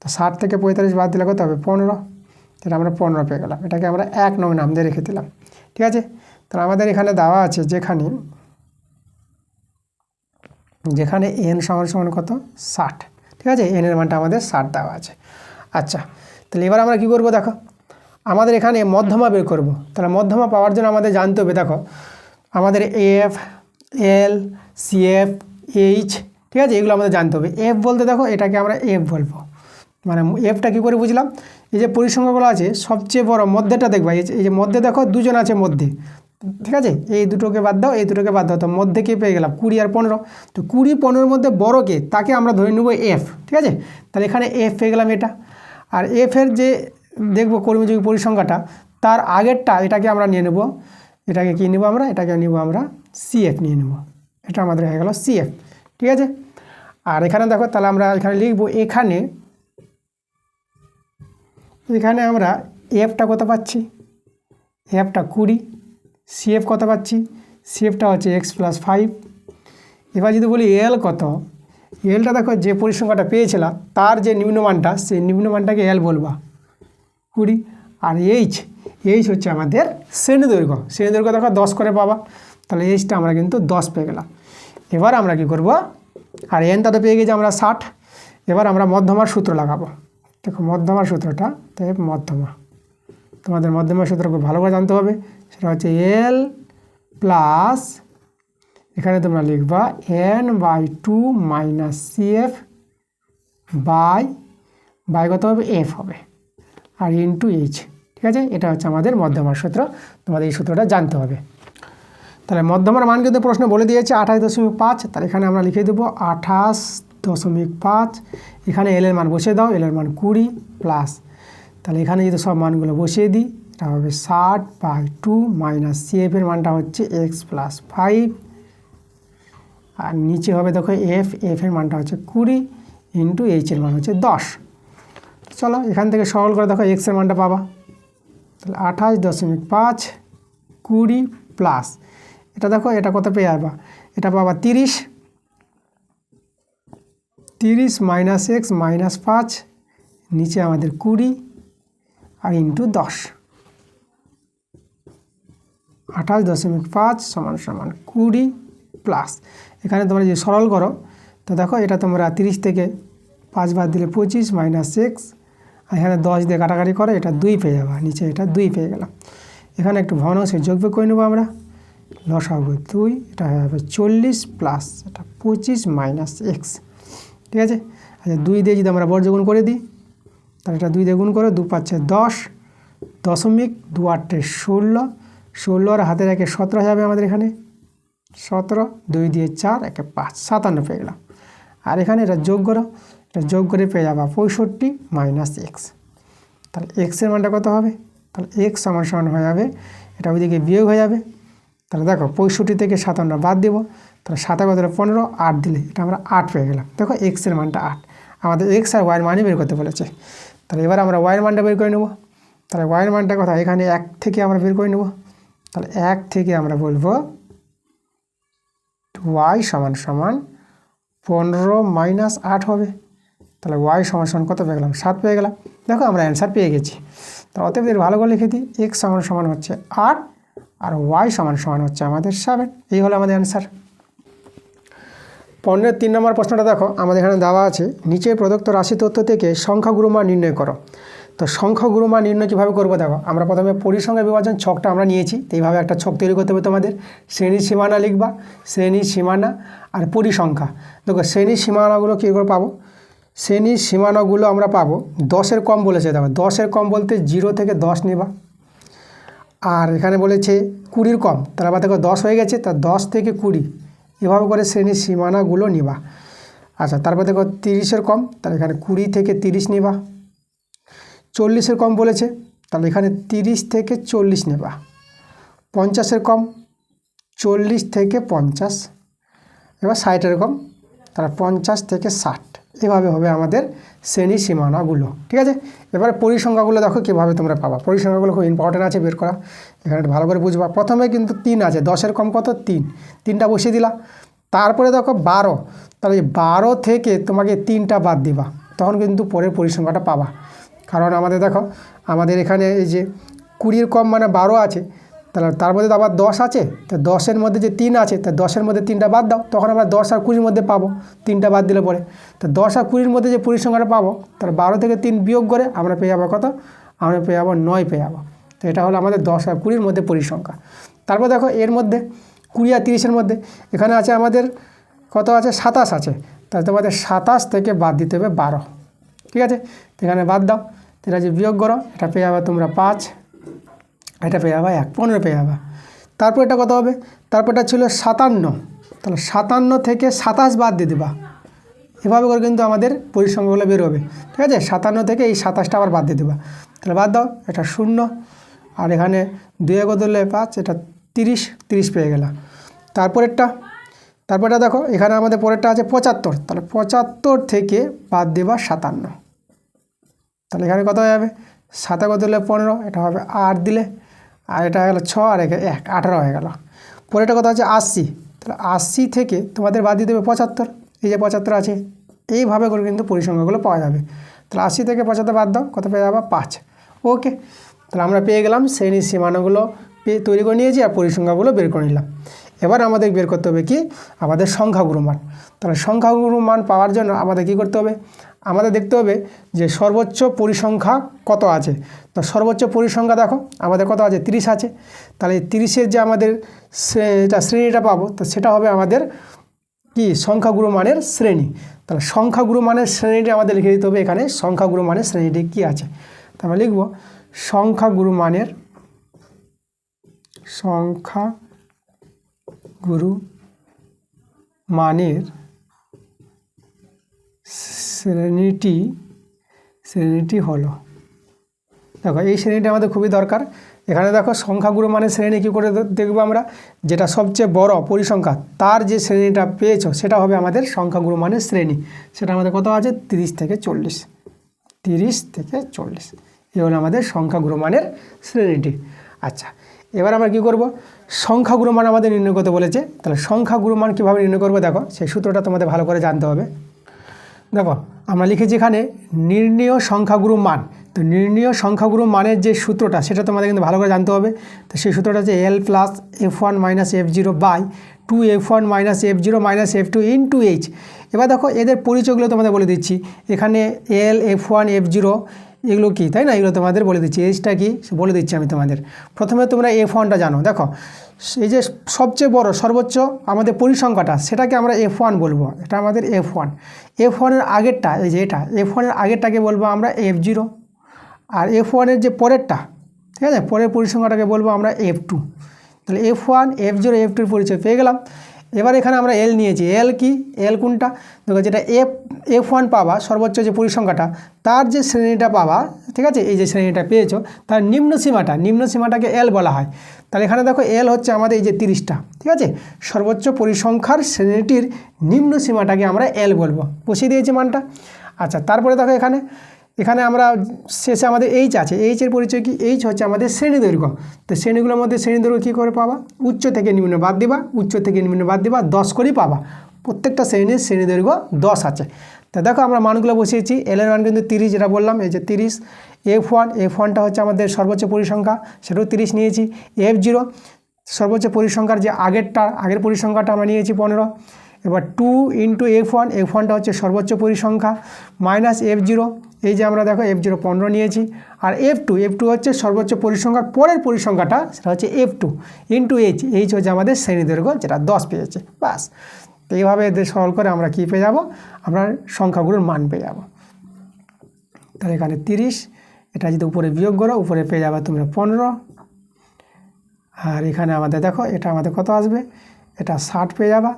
তো 60 থেকে 45 বাদ দিলে কত হবে, 15, এটা আমরা 15 পেয়ে গেলাম। এটাকে আমরা 1 নং নাম দিয়ে রেখে দিলাম। ঠিক আছে, তাহলে আমাদের এখানে দেওয়া আছে যেখানে এন সমান সমান কত, 60। ঠিক আছে, এন এর মানটা আমাদের 60 দেওয়া আছে। আচ্ছা, তাহলে এবার আমরা কী করব, দেখো আমাদের এখানে মধ্যমা বের করব। তাহলে মধ্যমা পাওয়ার জন্য আমাদের জানতে হবে, দেখো আমাদের এফ, এল, সিএফ, এইচ, ঠিক আছে, এগুলো আমাদের জানতে হবে। এফ বলতে দেখো এটাকে আমরা এফ বলবো, মানে এফটা কী করে বুঝলাম, এই যে পরিসংখ্যাগুলো আছে সবচেয়ে বড় মধ্যেটা দেখবা, এই যে মধ্যে দেখো 2 জন আছে মধ্যে। ঠিক আছে, এই দুটোকে বাদ দাও, এই দুটোকে বাদ দাও, তো মধ্যে কে পেয়ে গেলাম, 20 আর 15। তো 20 15-এর মধ্যে বড়কে তাকে আমরা ধরে নেব এফ। ঠিক আছে, তাহলে এখানে এফ পেয়ে গেলাম এটা। আর এফের যে দেখবো কর্মযোগী পরিসংখ্যাটা, তার আগেরটা এটাকে আমরা নিয়ে নেব, এটাকে কী নেব আমরা, এটাকে নিব আমরা সিএফ নিয়ে নেব, এটা আমাদের হয়ে গেল সিএফ। ঠিক আছে, আর এখানে দেখো তাহলে আমরা এখানে লিখব, এখানে আমরা এফটা কত পাচ্ছি, এফটা 20, সিএফ কত পাচ্ছি, সিএফটা হচ্ছে এক্স প্লাস 5। এবার যদি বলি এল কত, এলটা দেখো যে পরিসংখ্যাটা পেয়েছিলাম তার যে নিম্নমানটা, সেই নিম্নমানটাকে এল বলবা 20। আর এইচ হচ্ছে আমাদের শ্রেণী দৈর্ঘ্য দেখো 10 করে পাবা। তাহলে এইচটা আমরা কিন্তু 10 পেয়ে গেলাম। এবার আমরা কি করব, আর এনটা তো পেয়ে গেছি আমরা 60। এবার আমরা মধ্যমার সূত্র লাগাবো। দেখো মধ্যমার সূত্রটা, তাই মধ্যমা, তোমাদের মধ্যমার সূত্র খুব ভালো করে জানতে হবে। সেটা হচ্ছে এল প্লাস, এখানে তোমরা লিখবা n/2 মাইনাস CF বাই কত হবে, এফ হবে, আর ইন্টু এইচ। ঠিক আছে, এটা হচ্ছে আমাদের মধ্যমার সূত্র। তোমাদের এই সূত্রটা জানতে হবে। তাহলে মধ্যমার মান কিন্তু প্রশ্ন বলে দিয়েছে 28.5। তাহলে এখানে আমরা লিখে দেবো 28.5। এখানে এল এর মান বসিয়ে দাও, এল এর মান 20 প্লাস, তাহলে এখানে যদি সব মানগুলো বসিয়ে দিই, এটা হবে 60/2 মাইনাস CF এর মানটা হচ্ছে x প্লাস 5, আর নিচে হবে দেখো এফ এর মানটা হচ্ছে 20 ইন্টু এইচ এর মান হচ্ছে 10। চলো এখান থেকে সরল করে দেখো এক্স এর মানটা পাবা। তাহলে 28.5 20 প্লাস, এটা দেখো এটা কত পেয়ে যাবা, এটা পাবা 30 মাইনাস এক্স মাইনাস 5, নিচে আমাদের 20 আর ইন্টু 10। 28.5 সমান 20 প্লাস, এখানে তোমরা যদি সরল করো তো দেখো এটা তোমরা 30 থেকে 5 বাদ দিলে 25 মাইনাস এক্স, আর এখানে 10 দিয়ে কাটাকাটি করে এটা 2 পেয়ে যাবা, নিচে এটা 2 পেয়ে গেলাম। এখানে একটু ভগ্নাংশের যোগবিয়োগ করে নেবো আমরা, লসাগু 2, এটা হয়ে যাবে 40 প্লাস এটা 25 মাইনাস এক্স। ঠিক আছে, আচ্ছা 2 দিয়ে যদি আমরা বর্গগুণ করে দিই, তাহলে এটা 2 দিয়ে গুণ করে 2 পাচ্ছে 10, 0.2 8 16, 16 আর হাতের একে 17 যাবে আমাদের এখানে 17, 2 দিয়ে 4 একে 5, 57 পেয়ে গেলাম। আর এখানে এটা যোগ করো, এটা যোগ করে পেয়ে যাবা 65 মাইনাস এক্স। তাহলে এক্সের মানটা কত হবে, তাহলে এক্স সমান হয়ে যাবে, এটা ওইদিকে বিয়োগ হয়ে যাবে। তাহলে দেখো 65 থেকে 57 বাদ দেব, তাহলে 7 কত হলো 15, 8 দিলে এটা আমরা 8 পেয়ে গেলাম। দেখো এক্সের মানটা 8, আমাদের এক্স আর ওয়াইয়ের মানই বের করতে বলেছে। তাহলে এবার আমরা ওয়াইয়ের মানটা বের করে নেব। তাহলে ওয়াইয়ের মানটা কথা, এখানে 1 থেকে আমরা বের করে নেব। তাহলে 1 থেকে আমরা বলবো ওয়াই সমান 15 মাইনাস 8 হবে। তাহলে ওয়াই সমান কত পেয়ে গেলাম, 7 পেয়ে গেলাম। দেখো আমরা অ্যান্সার পেয়ে গেছি। তাহলে অতএব ভালো করে লিখে দিই, এক্স সমান হচ্ছে 8 আর ওয়াই সমান হচ্ছে আমাদের 7। এই হলো আমাদের অ্যান্সার। 3 নম্বর প্রশ্নটা দেখো, আমাদের এখানে দেওয়া আছে নিচে প্রদত্ত রাশি তথ্য থেকে সংখ্যাগুলো মান নির্ণয় করো। তো সংখ্যাগুলো মান নির্ণয় কীভাবে করবো দেখো, আমরা প্রথমে পরিসংখ্যা বিভাজন ছকটা আমরা নিয়েছি। তো এইভাবে একটা ছক তৈরি করতে হবে তোমাদের। শ্রেণীর সীমানা লিখবা, শ্রেণীর সীমানা আর পরিসংখ্যা। দেখো শ্রেণীর সীমানাগুলো কী করে পাবো, শ্রেণীর সীমানাগুলো আমরা পাবো 10-এর কম বলেছে। দেখো 10-এর কম বলতে 0 থেকে 10 নেবা, আর এখানে বলেছে 20-এর কম, তাহলে আবার দেখো 10 হয়ে গেছে, তা 10 থেকে 20 এভাবে করে শ্রেণীর সীমানাগুলো নিবা। আচ্ছা তারপর দেখো 30-এর কম, তাহলে এখানে 20 থেকে 30 নেবা। 40-এর কম বলেছে, তাহলে এখানে 30 থেকে 40 নেবা। 50-এর কম 40 থেকে 50, এবার 60-এর কম, তাহলে 50 থেকে 60। এভাবে হবে আমাদের শ্রেণীর সীমানাগুলো। ঠিক আছে, এবারে পরিসংখ্যাগুলো দেখো কীভাবে তোমরা পাবা। পরিসংখ্যাগুলো খুব ইম্পর্টেন্ট আছে বের করা, এখানে ভালো করে বুঝবা। প্রথমে কিন্তু 3 আছে, 10-এর কম কত 3, 3টা বসিয়ে দিলা। তারপরে দেখো 12, তাহলে 12 থেকে তোমাকে 3টা বাদ দিবা, তখন কিন্তু পরের পরিসংখ্যাটা পাবা। কারণ আমাদের দেখো আমাদের এখানে এই যে 20-এর কম মানে 12 আছে, তাহলে তার মধ্যে তো আবার 10 আছে, তো 10-এর মধ্যে যে 3 আছে, তা 10-এর মধ্যে 3টা বাদ দাও, তখন আমরা 10 আর 20-এর মধ্যে পাবো। 3টা বাদ দিলে পরে তো 10 আর 20-এর মধ্যে যে পরিসংখ্যাটা পাবো, তাহলে 12 থেকে 3 বিয়োগ করে আমরা পেয়ে যাবো কত, আমরা পেয়ে যাবো 9 পেয়ে যাবো। তো এটা হলো আমাদের 10 আর 20-এর মধ্যে পরিসংখ্যা। তারপর দেখো এর মধ্যে 20 আর 30-এর মধ্যে এখানে আছে আমাদের কত আছে, 27 আছে, তাহলে তোমাদের 27 থেকে বাদ দিতে হবে 12। ঠিক আছে, এখানে বাদ দাও, এটা যে বিয়োগ করো, এটা পেয়ে যাবে তোমরা 5, এটা পেয়ে যাবে 1, 15 পেয়ে যাবে। তারপর এটা কত হবে, তারপরটা ছিল 57, তাহলে 57 থেকে 27 বাদ দিয়ে দেবা। এভাবে করে কিন্তু আমাদের পরিসংখ্যাগুলো বের হবে। ঠিক আছে, 57 থেকে এই 27টা আবার বাদ দিয়ে দেবা, তাহলে বাদ দাও, এটা 0, আর এখানে 2 কত হলে 5, এটা 30 পেয়ে গেল। তারপরটা দেখো এখানে আমাদের পরেরটা আছে 75, তাহলে 75 থেকে বাদ দেবা 57, তাহলে এখানে কত হয়ে যাবে, 7 কত হলে 15, এটা হবে 8 দিলে, আর এটা হয়ে গেলো 6 আর 1 18 হয়ে গেল। পরেরটা কত আছে 80, তাহলে 80 থেকে তোমাদের বাদ দিয়ে দেবে 75, এই যে 75 আছে। এইভাবে করে কিন্তু পরিসংখ্যাগুলো পাওয়া যাবে। তাহলে 80 থেকে 75 বাদ দাও, কত পেয়ে যাবে 5। ওকে, তাহলে আমরা পেয়ে গেলাম শ্রেণীর সীমানাগুলো তৈরি করে নিয়েছি আর পরিসংখ্যাগুলো বের করে নিলাম। এবার আমাদের বের করতে হবে কি আমাদের সংখ্যাগুরু মান। তাহলে সংখ্যাগুরু মান পাওয়ার জন্য আমাদের কি করতে হবে, আমাদের দেখতে হবে যে সর্বোচ্চ পরিসংখ্যা কত আছে। তো সর্বোচ্চ পরিসংখ্যা দেখো আমাদের কত আছে, 30 আছে। তাহলে 30-এর যে আমাদের শ্রেণীটা পাবো, তো সেটা হবে আমাদের কি সংখ্যাগুরু মানের শ্রেণী। তাহলে সংখ্যাগুরু মানের শ্রেণীটি আমাদের লিখে দিতে হবে এখানে। সংখ্যাগুরু মানের শ্রেণীটি কি আছে, তাহলে লিখব সংখ্যাগুরু মানের শ্রেণীটি হলো, দেখো এই শ্রেণীটা আমাদের খুবই দরকার। এখানে দেখো সংখ্যাগুরু মানের শ্রেণী কী করে দেখবো আমরা, যেটা সবচেয়ে বড় পরিসংখ্যা তার যে শ্রেণীটা পেয়েছো সেটা হবে আমাদের সংখ্যাগুরু মানের শ্রেণী। সেটা আমাদের কত আছে, 30 থেকে 40। 30 থেকে 40 এই হলো আমাদের সংখ্যাগুরু মানের শ্রেণীটি। আচ্ছা, এবার আমরা কি করব, সংখ্যাগুরু মান আমাদের নির্ণয় করতে বলেছে। তাহলে সংখ্যাগুরু মান কীভাবে নির্ণয় করবো, দেখো সেই সূত্রটা তোমাদের ভালো করে জানতে হবে। দেখো আমরা লিখেছি এখানে নির্ণেয় সংখ্যাগুরু মান। তো নির্ণেয় সংখ্যাগুরু মানের যে সূত্রটা সেটা তোমাদের কিন্তু ভালো করে জানতে হবে। তো সেই সূত্রটা হচ্ছে L + F1 - F0 / 2F1 - F0 - F2 × H। এবার দেখো এদের পরিচয়গুলো তোমাদের বলে দিচ্ছি। এখানে L, F1, F0 এগুলো কি, তাই না, এগুলো তোমাদের বলে দিচ্ছি। এইচটা কি বলে দিচ্ছি আমি তোমাদের। প্রথমে তোমরা F1টা জানো। দেখো এই যে সবচেয়ে বড় সর্বোচ্চ আমাদের পরিসংখ্যাটা সেটাকে আমরা F1 বলবো, এটা আমাদের F1। F1-এর আগেরটা এই যে এটা, F1-এর আগেরটাকে বলবো আমরা F0। আর F1-এর যে পরেরটা, ঠিক আছে, পরের পরিসংখ্যাটাকে বলবো আমরা F2। তাহলে F1, F0, F2-র পরিচয় পেয়ে গেলাম। এবার এখানে আমরা L নিয়েছি। L কি, L কোনটা, দেখো যেটা F1 পাবা সর্বোচ্চ যে পরিসংখ্যাটা তার যে শ্রেণীটা পাবা, ঠিক আছে, এই যে শ্রেণীটা পেয়েছো তার নিম্ন সীমাটাকে L বলা হয়। তাহলে এখানে দেখো L হচ্ছে আমাদের এই যে 30টা, ঠিক আছে, সর্বোচ্চ পরিসংখ্যার শ্রেণীটির নিম্ন সীমাটাকে আমরা L বলবো, বসিয়ে দিয়েছি মানটা। আচ্ছা, তারপরে দেখো এখানে আমরা শেষে আমাদের H আছে। H-এর পরিচয় কি, H হচ্ছে আমাদের শ্রেণী দৈর্ঘ্য। তো শ্রেণীগুলোর মধ্যে শ্রেণী দৈর্ঘ্য কী করে পাবা, উচ্চ থেকে নিম্ন বাদ দিবা, উচ্চ থেকে নিম্ন বাদ দিবা, 10 করেই পাবা। প্রত্যেকটা শ্রেণীর শ্রেণী দৈর্ঘ্য 10 আছে। তা দেখো আমরা মানগুলো বসিয়েছি। L-এর মান কিন্তু 30, যেটা বললাম এই যে 30। F1টা হচ্ছে আমাদের সর্বোচ্চ পরিসংখ্যা, সেটাও 30 নিয়েছি। F0 সর্বোচ্চ পরিসংখ্যার যে আগের পরিসংখ্যাটা আমরা নিয়েছি 15। এবার 2 × F1টা হচ্ছে সর্বোচ্চ পরিসংখ্যা -F0, এই যে আমরা দেখো F0 15 নিয়েছি। আর F2 হচ্ছে সর্বোচ্চ পরিসংখ্যার পরের পরিসংখ্যাটা, সেটা হচ্ছে F2 × H। H হচ্ছে আমাদের শ্রেণী দৈর্ঘ্য, যেটা 10 পেয়েছে। বাস, তো এইভাবে এদের সরল করে আমরা কী পেয়ে যাব, আমরা সংখ্যাগুলোর মান পেয়ে যাব। তাহলে এখানে 30, এটা যদি উপরে বিয়োগ করো উপরে পেয়ে যাবে তোমরা 15। আর এখানে আমাদের দেখো এটা আমাদের কত আসবে, এটা 60 পেয়ে যাবা।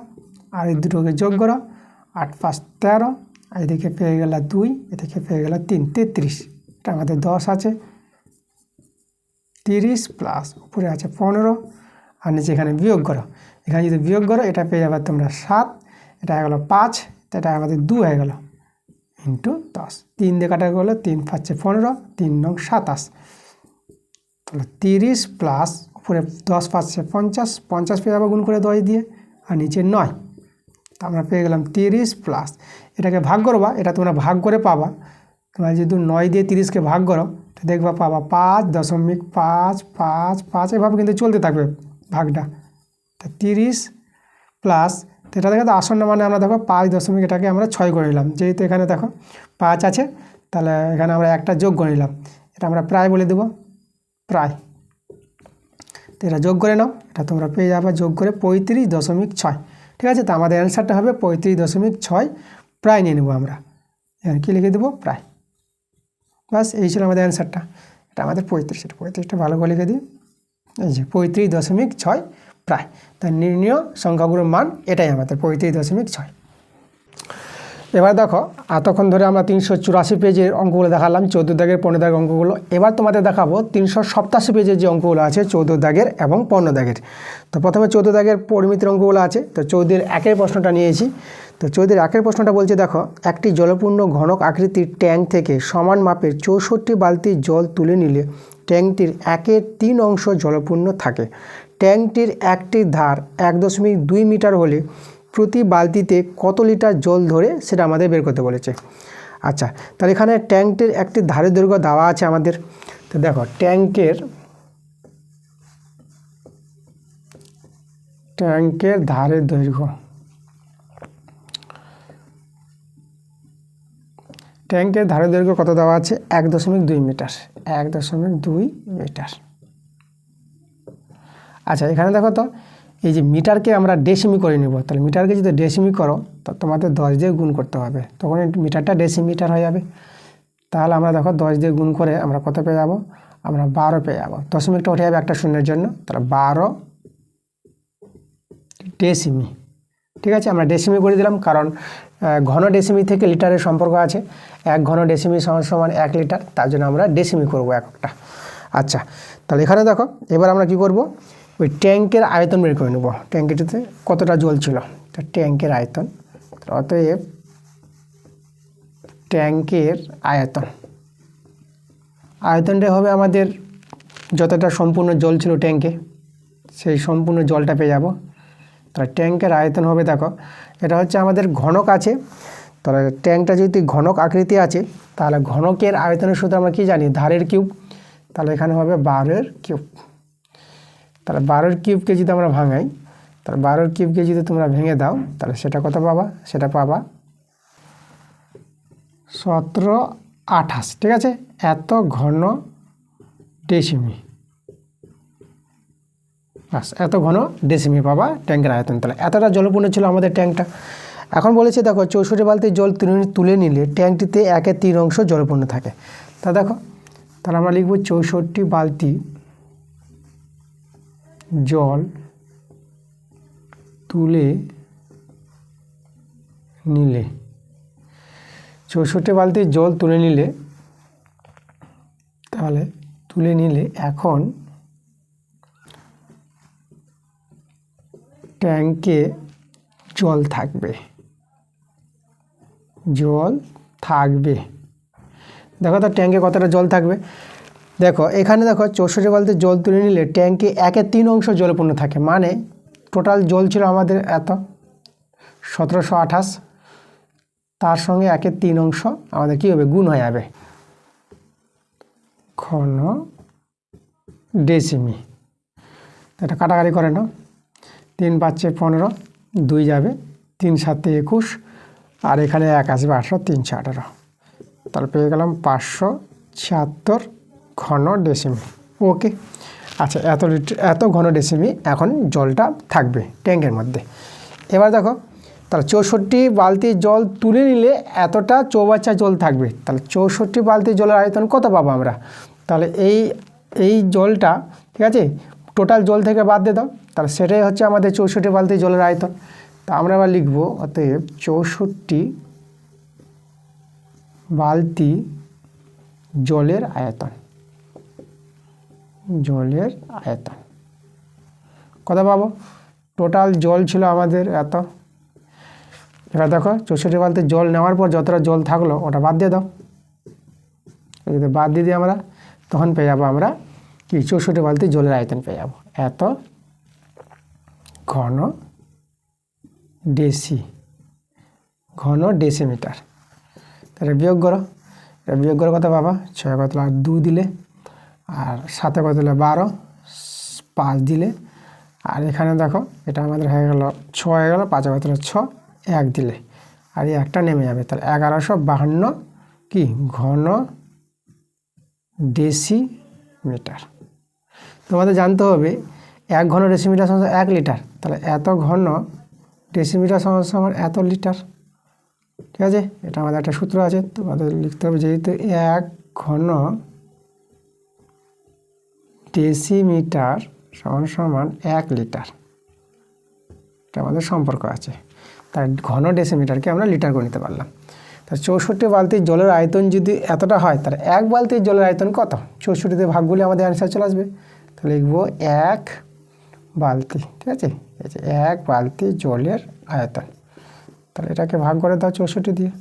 আর এই দুটোকে যোগ করো, 8 × 5 = 13, এদিকে পেয়ে গেল 2, এদিকে পেয়ে গেল 3, 33। এটা আমাদের 10 আছে। 30 প্লাস উপরে আছে 15, আর নিচে এখানে বিয়োগ করো। এখানে যদি বিয়োগ করো এটা পেয়ে যাবে তোমরা 7, এটা হয়ে গেলো 5, এটা আমাদের 2 হয়ে গেল × 10। 3 দিয়ে কাটা গেলো, 3 × 5 = 15, 3 × 9 = 27। তাহলে 30 প্লাস উপরে 10 × 5 = 50, 50 পেয়ে যাবো গুণ করে 10 দিয়ে, আর নিচে 9। তা আমরা পেয়ে গেলাম 30 প্লাস, এটাকে ভাগ করবা, এটা তোমরা ভাগ করে পাবা। তোমরা যদি 9 দিয়ে 30-কে ভাগ করো দেখবা পাবা 5.555, এভাবে কিন্তু চলতে থাকবে ভাগটা। তা 30 প্লাস, এটা দেখো তো আসন্ন মানে আমরা দেখো 5 এটাকে আমরা 6 করে নিলাম। যেহেতু এখানে দেখো 5 আছে, তাহলে এখানে আমরা একটা যোগ করে নিলাম, এটা আমরা প্রায় বলে দেবো, প্রায়। তো এটা যোগ করে নাও, এটা তোমরা পেয়ে যাবে যোগ করে 35.6। ঠিক আছে, তো আমাদের অ্যান্সারটা হবে 35.6, প্রায় নিয়ে নেবো আমরা। এখানে কী লিখে দেবো, প্রায়। বাস, এই ছিল আমাদের অ্যান্সারটা। এটা আমাদের 35, এটা 35টা ভালো করে লিখে দিই, এই যে 35.6 প্রায়। তাই নির্ণেয় সংখ্যাগুলোর মান এটাই আমাদের 35.6। এবার দেখো এতক্ষণ ধরে আমরা 384 পেজের অঙ্কগুলো দেখালাম, 14 দাগের 15 দাগের অঙ্কগুলো। এবার তোমাদের দেখাবো 387 পেজের যে অঙ্কগুলো আছে 14 দাগের এবং 15 দাগের। তো প্রথমে 14 দাগের পরিমিতির অঙ্কগুলো আছে। তো 14-1 প্রশ্নটা নিয়েছি। তো 14-1 প্রশ্নটা বলছে, দেখো একটি জলপূর্ণ ঘনক আকৃতির ট্যাঙ্ক থেকে সমান মাপের 64 বালতি জল তুলে নিলে ট্যাঙ্কটির 1/3 অংশ জলপূর্ণ থাকে। ট্যাঙ্কটির একটি ধার 1.2 মিটার হলে প্রতি বালতিতে কত লিটার জল ধরে সেটা আমাদের বের করতে বলেছে। আচ্ছা, তাহলে এখানে ট্যাঙ্কটির একটি ধারের দৈর্ঘ্য দেওয়া আছে আমাদের। তো দেখো ট্যাঙ্কের ট্যাঙ্কের ধারের দৈর্ঘ্য, ট্যাঙ্কের ধারের দৈর্ঘ্য কত দেওয়া আছে? 1.2 মিটার, 1.2 মিটার। আচ্ছা এখানে দেখো তো, এই যে মিটারকে আমরা ডেসিমি করে নিব, তাহলে মিটারকে যদি ডেসিমি করো তো তোমাদের 10 দিয়ে গুণ করতে হবে, তখন মিটারটা ডেসিমিটার হয়ে যাবে। তাহলে আমরা দেখো 10 দিয়ে গুণ করে আমরা কত পেয়ে যাবো? আমরা 12 পেয়ে যাবো। দশমিকটা উঠে যাবে একটা শূন্যের জন্য, তাহলে 12 ডেসিমি। ঠিক আছে, আমরা ডেসিমি করে দিলাম, কারণ ঘন ডেসিমি থেকে লিটারের সম্পর্ক আছে। 1 ঘন ডেসিমি সমান 1 লিটার, তার জন্য আমরা ডেসিমি করবো এককটা। আচ্ছা তাহলে এখানে দেখো, এবার আমরা কি করব? ওই ট্যাঙ্কের আয়তন বের করে নেব, ট্যাঙ্কিটিতে কতটা জল ছিল, তা ট্যাঙ্কের আয়তন। অতএব ট্যাঙ্কের আয়তন, আয়তনটা হবে আমাদের যতটা সম্পূর্ণ জল ছিল ট্যাঙ্কে, সেই সম্পূর্ণ জলটা পেয়ে যাব। তাহলে ট্যাঙ্কের আয়তন হবে, দেখো এটা হচ্ছে আমাদের ঘনক আছে, তাহলে ট্যাঙ্কটা যদি ঘনক আকৃতি আছে, তাহলে ঘনকের আয়তনের সূত্র আমরা কি জানি? ধারের কিউব। তাহলে এখানে হবে 12 কিউব। তাহলে 12 কিউবকে যদি আমরা ভাঙাই, তাহলে 12 কিউবকে যদি তোমরা ভেঙে দাও, তাহলে সেটা কত পাবা? সেটা পাবা 1728। ঠিক আছে, এত ঘন ডেসিমি, বাস এত ঘন ডেসিমি পাবা ট্যাঙ্কের আয়তন। তাহলে এতটা জলপূর্ণ ছিল আমাদের ট্যাঙ্কটা। এখন বলেছে দেখো 64 বালতির জল তুলে নিলে ট্যাঙ্কটিতে 1/3 অংশ জলপূর্ণ থাকে। তা দেখো, তাহলে আমরা লিখব 64 বালতি জল তুলে নিলে, 64 বালতি জল তুলে নিলে, তাহলে তুলে নিলে এখন ট্যাঙ্কে জল থাকবে, জল থাকবে। দেখো তো ট্যাঙ্কে কতটা জল থাকবে। দেখো এখানে দেখো 64 বালতি জল তুলে নিলে ট্যাঙ্কে 1/3 অংশ জলপূর্ণ থাকে, মানে টোটাল জল ছিল আমাদের এত 1728, তার সঙ্গে 1/3 অংশ আমাদের কী হবে? গুণ হয়ে যাবে, ঘন ডেসিমি। এটা কাটাকাটি করে নাও, 3 × 5 = 15, 2 যাবে, 3 × 7 = 21, আর এখানে 1 আসবে 18, 3 × 6 = 18, তাহলে পেয়ে গেলাম 576 ঘন ডেসিমি। ওকে, আচ্ছা এত ঘন ডেসিমি এখন জলটা থাকবে ট্যাঙ্কের মধ্যে। এবার দেখো, তাহলে 64 বালতি জল তুলে নিলে এতটা চৌবাচ্চা জল থাকবে। তাহলে 64 বালতি জলের আয়তন কত পাবো আমরা? তাহলে এই জলটা, ঠিক আছে, টোটাল জল থেকে বাদ দিয়ে দাও, তাহলে সেটাই হচ্ছে আমাদের 64 বালতি জলের আয়তন। তা আমরা আবার লিখব, অতএব 64 বালতি জলের আয়তন, জলের আয়তন কত পাবো? টোটাল জল ছিল আমাদের এত। এবার দেখো 64 বালতি জল নেওয়ার পর যতটা জল থাকলো ওটা বাদ দিয়ে দাও, যদি বাদ দিয়ে দিই আমরা, তখন পেয়ে যাবো আমরা কি? 64 বালতি জলের আয়তন পেয়ে যাবো এত ঘন ডেসিমিটার। তাহলে বিয়োগ করো, বিয়োগ করে কত পাবা? 6 কত 2 দিলে, আর 7 কত 12, 5 দিলে, আর এখানে দেখো এটা আমাদের হয়ে গেল 6 হয়ে গেল, 5 কত 6, 1 দিলে, আর এই একটা নেমে যাবে। তাহলে 1152 কি? ঘন ডেসিমিটার। তোমাদের জানতে হবে 1 ঘন ডেসিমিটার সমান 1 লিটার, তাহলে এত ঘন ডেসিমিটার সমান এত লিটার। ঠিক আছে, এটা আমাদের একটা সূত্র আছে, তোমাদের লিখতে হবে, যেহেতু 1 ঘন ডেসিমিটার সমান 1 লিটার, এটা আমাদের সম্পর্ক আছে, তাই ঘন ডেসিমিটারকে আমরা লিটার করে নিতে পারলাম। তা 64 বালতির জলের আয়তন যদি এতটা হয়, তাহলে 1 বালতির জলের আয়তন কত? 64তে ভাগ করলে আমাদের অ্যান্সার চলে আসবে। তাহলে লিখব 1 বালতি। ঠিক আছে, এই যে 1 বালতি জলের আয়তন, তাহলে এটাকে ভাগ করে দাও 64 দিয়ে,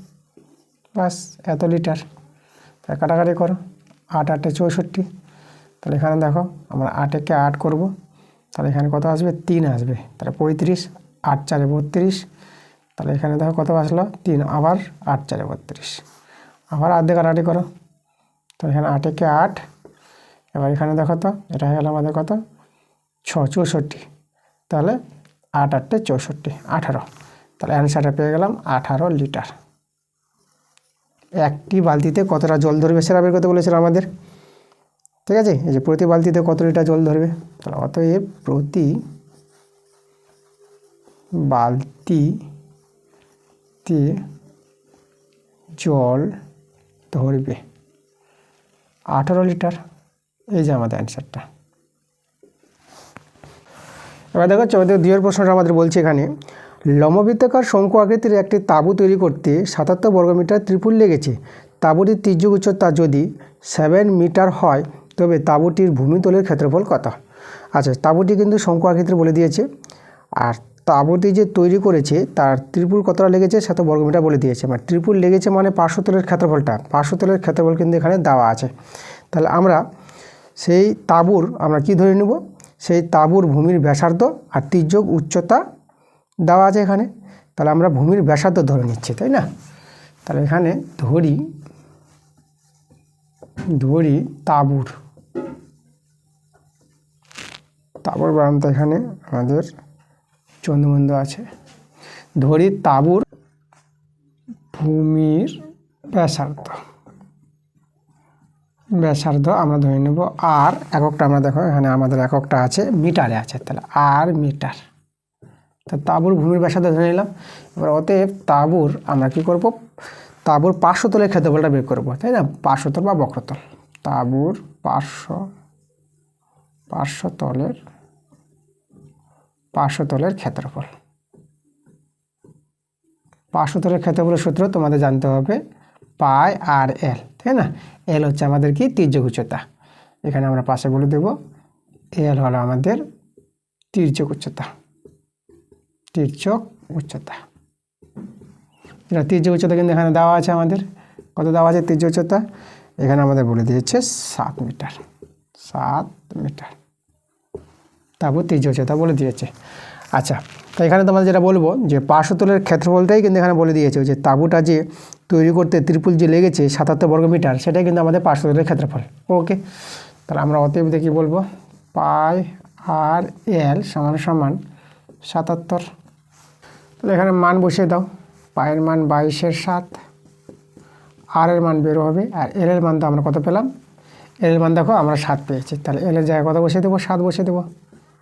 বাস এত লিটার। তাহলে কাটাকাটি করো, 8 × 8 = 64, তাহলে এখানে দেখো আমরা 8 × 8 করব, তাহলে এখানে কত আসবে? 3 আসবে, তাহলে 35, 8 × 4 = 32, তাহলে এখানে দেখো কত আসলো? 3, আবার 8 × 4 = 32, আবার 8 দিয়ে কাটাকাটি করো, তো এখানে 8 × 8, এবার এখানে দেখো তো এটা হয়ে গেল আমাদের কত? 64, তাহলে 8 8 64 18, তাহলে অ্যান্সারটা পেয়ে গেলাম 18 লিটার। একটি বালতিতে কতটা জল ধরবে সেটা বের করতে বলেছিল আমাদের, ঠিক আছে। এই যে প্রতি বালতিতে কত লিটার জল ধরবে, তাহলে অতএব প্রতি বালতিতে জল ধরবে 18 লিটার। এই যে আমাদের অ্যান্সারটা। এবার দেখো 2 প্রশ্নটা আমাদের বলছে এখানে, লম্ববৃত্তাকার শঙ্কু আকৃতির একটি তাঁবু তৈরি করতে 77 বর্গমিটার ত্রিপল লেগেছে। তাঁবুটির তির্যক উচ্চতা যদি 7 মিটার হয় তবে তাঁবুটির ভূমিতলের ক্ষেত্রফল কত? আচ্ছা, তাঁবুটি কিন্তু শঙ্কু আকৃতির বলে দিয়েছে, আর তাঁবুটি যে তৈরি করেছে তার ত্রিপুল কতটা লেগেছে সেটা তো বর্গমিটার বলে দিয়েছে। মানে ত্রিপুল লেগেছে মানে পার্শ্বতলের ক্ষেত্রফলটা, পার্শ্বতলের ক্ষেত্রফল কিন্তু এখানে দেওয়া আছে। তাহলে আমরা সেই তাঁবুর আমরা কি ধরে নেব, সেই তাঁবুর ভূমির ব্যাসার্ধ আর তির্যক উচ্চতা দেওয়া আছে এখানে, তাহলে আমরা ভূমির ব্যাসার্ধ ধরে নিচ্ছি, তাই না। তাহলে এখানে ধরি তাঁবুর বারান্ত এখানে আমাদের চন্দ্রবিন্দু আছে। ধরি তাঁবুর ভূমির ব্যাসার্ধ আমরা ধরে নেব, আর এককটা আমরা দেখো এখানে আমাদের এককটা আছে মিটারে আছে, তাহলে আর মিটার। তা তাঁবুর ভূমির ব্যাসার্ধ ধরে নিলাম। এবার অতএব তাঁবুর আমরা কি করব, তাঁবুর পার্শ্বতলের ক্ষেত্রফলটা বের করব, তাই না। পার্শ্বতল বা বক্রতল, তাঁবুর পার্শ্বতলের ক্ষেত্রফল। পার্শ্বতলের ক্ষেত্রফলের সূত্র তোমাদের জানতে হবে পাই আর এল, তাই না। এল হচ্ছে আমাদের কি তির্যক উচ্চতা, এখানে আমরা পাশে বলে দেব এল হলো আমাদের তির্যক উচ্চতা। এটা তির্যক উচ্চতা কিন্তু এখানে দেওয়া আছে আমাদের, কত দেওয়া আছে তির্যক উচ্চতা, এখানে আমাদের বলে দিয়েছে 7 মিটার। তারপর তির্যক উচ্চতা বলে দিয়েছে। আচ্ছা, তো এখানে তোমাদের যেটা বলবো যে পার্শ্বতলের ক্ষেত্রফলটাই কিন্তু এখানে বলে দিয়েছে, যে তাঁবুটা যে তৈরি করতে ত্রিপুল যে লেগেছে 77 বর্গমিটার, সেটাই কিন্তু আমাদের পার্শ্বতলের ক্ষেত্রফল। ওকে, তাহলে আমরা অতএব দেখি বলবো পাই আর এল সমান 77। তাহলে এখানে মান বসিয়ে দাও, পায়ের মান 22/7, আর এর মান বেরো হবে, আর এল এর মান তো আমরা কত পেলাম, এল এর মান দেখো আমরা 7 পেয়েছি, তাহলে এল এর জায়গায় কত বসিয়ে দেবো, 7 বসিয়ে দেবো।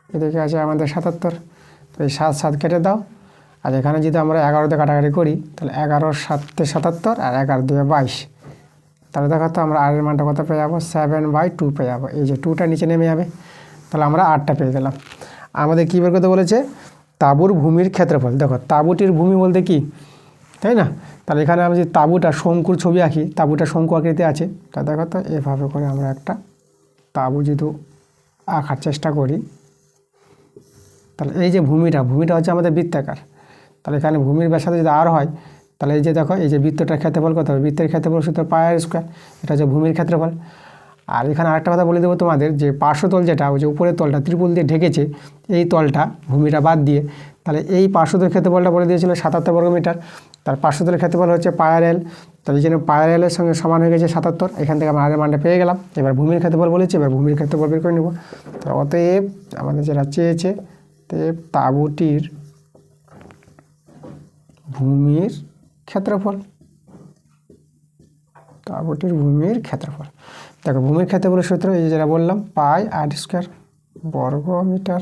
এদিকে আছে আমাদের 77, তো এই 7 কেটে দাও, আর এখানে যদি আমরা 11 দিয়ে কাটাকাটি করি তাহলে 11 7 77 আর 11 2 22, তাহলে দেখো তো আমরা আর এর মানটা কত পেয়ে যাবো, 7/2 পেয়ে যাবো। এই যে 2টা নিচে নেমে যাবে, তাহলে আমরা 8টা পেয়ে গেলাম। আমাদের কী বের করতে বলেছে, তাঁবুর ভূমির ক্ষেত্রফল। দেখো তাঁবুটির ভূমি বলতে কি, তাই না। তাহলে এখানে আমি যে তাঁবুটা শঙ্কুর ছবি আঁকি, তাঁবুটা শঙ্কু আকৃতি আছে, তা দেখো তো এভাবে করে আমরা একটা তাঁবু যদি আঁকার চেষ্টা করি, তাহলে এই যে ভূমিটা হচ্ছে আমাদের বৃত্তাকার, তাহলে এখানে ভূমির ব্যাসার্ধ যদি আর হয়, তাহলে এই যে দেখো এই যে বৃত্তটার ক্ষেত্রফল কত হবে, বৃত্তের ক্ষেত্রফল সূত্র পাই আর স্কোয়ার, এটা হচ্ছে ভূমির ক্ষেত্রফল। আর এখানে আরেকটা কথা বলে দেবো তোমাদের, যে পার্শ্বতল যেটা ওই যে উপরের তলটা ত্রিপল দিয়ে ঢেকেছে, এই তলটা ভূমিটা বাদ দিয়ে, তাহলে এই পার্শ্বতলের ক্ষেত্রফলটা বলে দিয়েছিল 77 বর্গমিটার, তার পার্শ্বতলের ক্ষেত্রফল হচ্ছে পাই আর এল, তাহলে এই জন্য পাই আর এলের সঙ্গে সমান হয়ে গেছে 77, এখান থেকে আমরা আর এর মানটা পেয়ে গেলাম। এবার ভূমির ক্ষেত্রফল বলেছে, এবার ভূমির ক্ষেত্রফল বের করে নেব। তো অতএব আমাদের যেটা চেয়েছে, তাঁবুটির ভূমির ক্ষেত্রফল, দেখো ভূমির ক্ষেত্রফলের সূত্র এই যেটা বললাম পাই আর স্কোয়ার বর্গমিটার,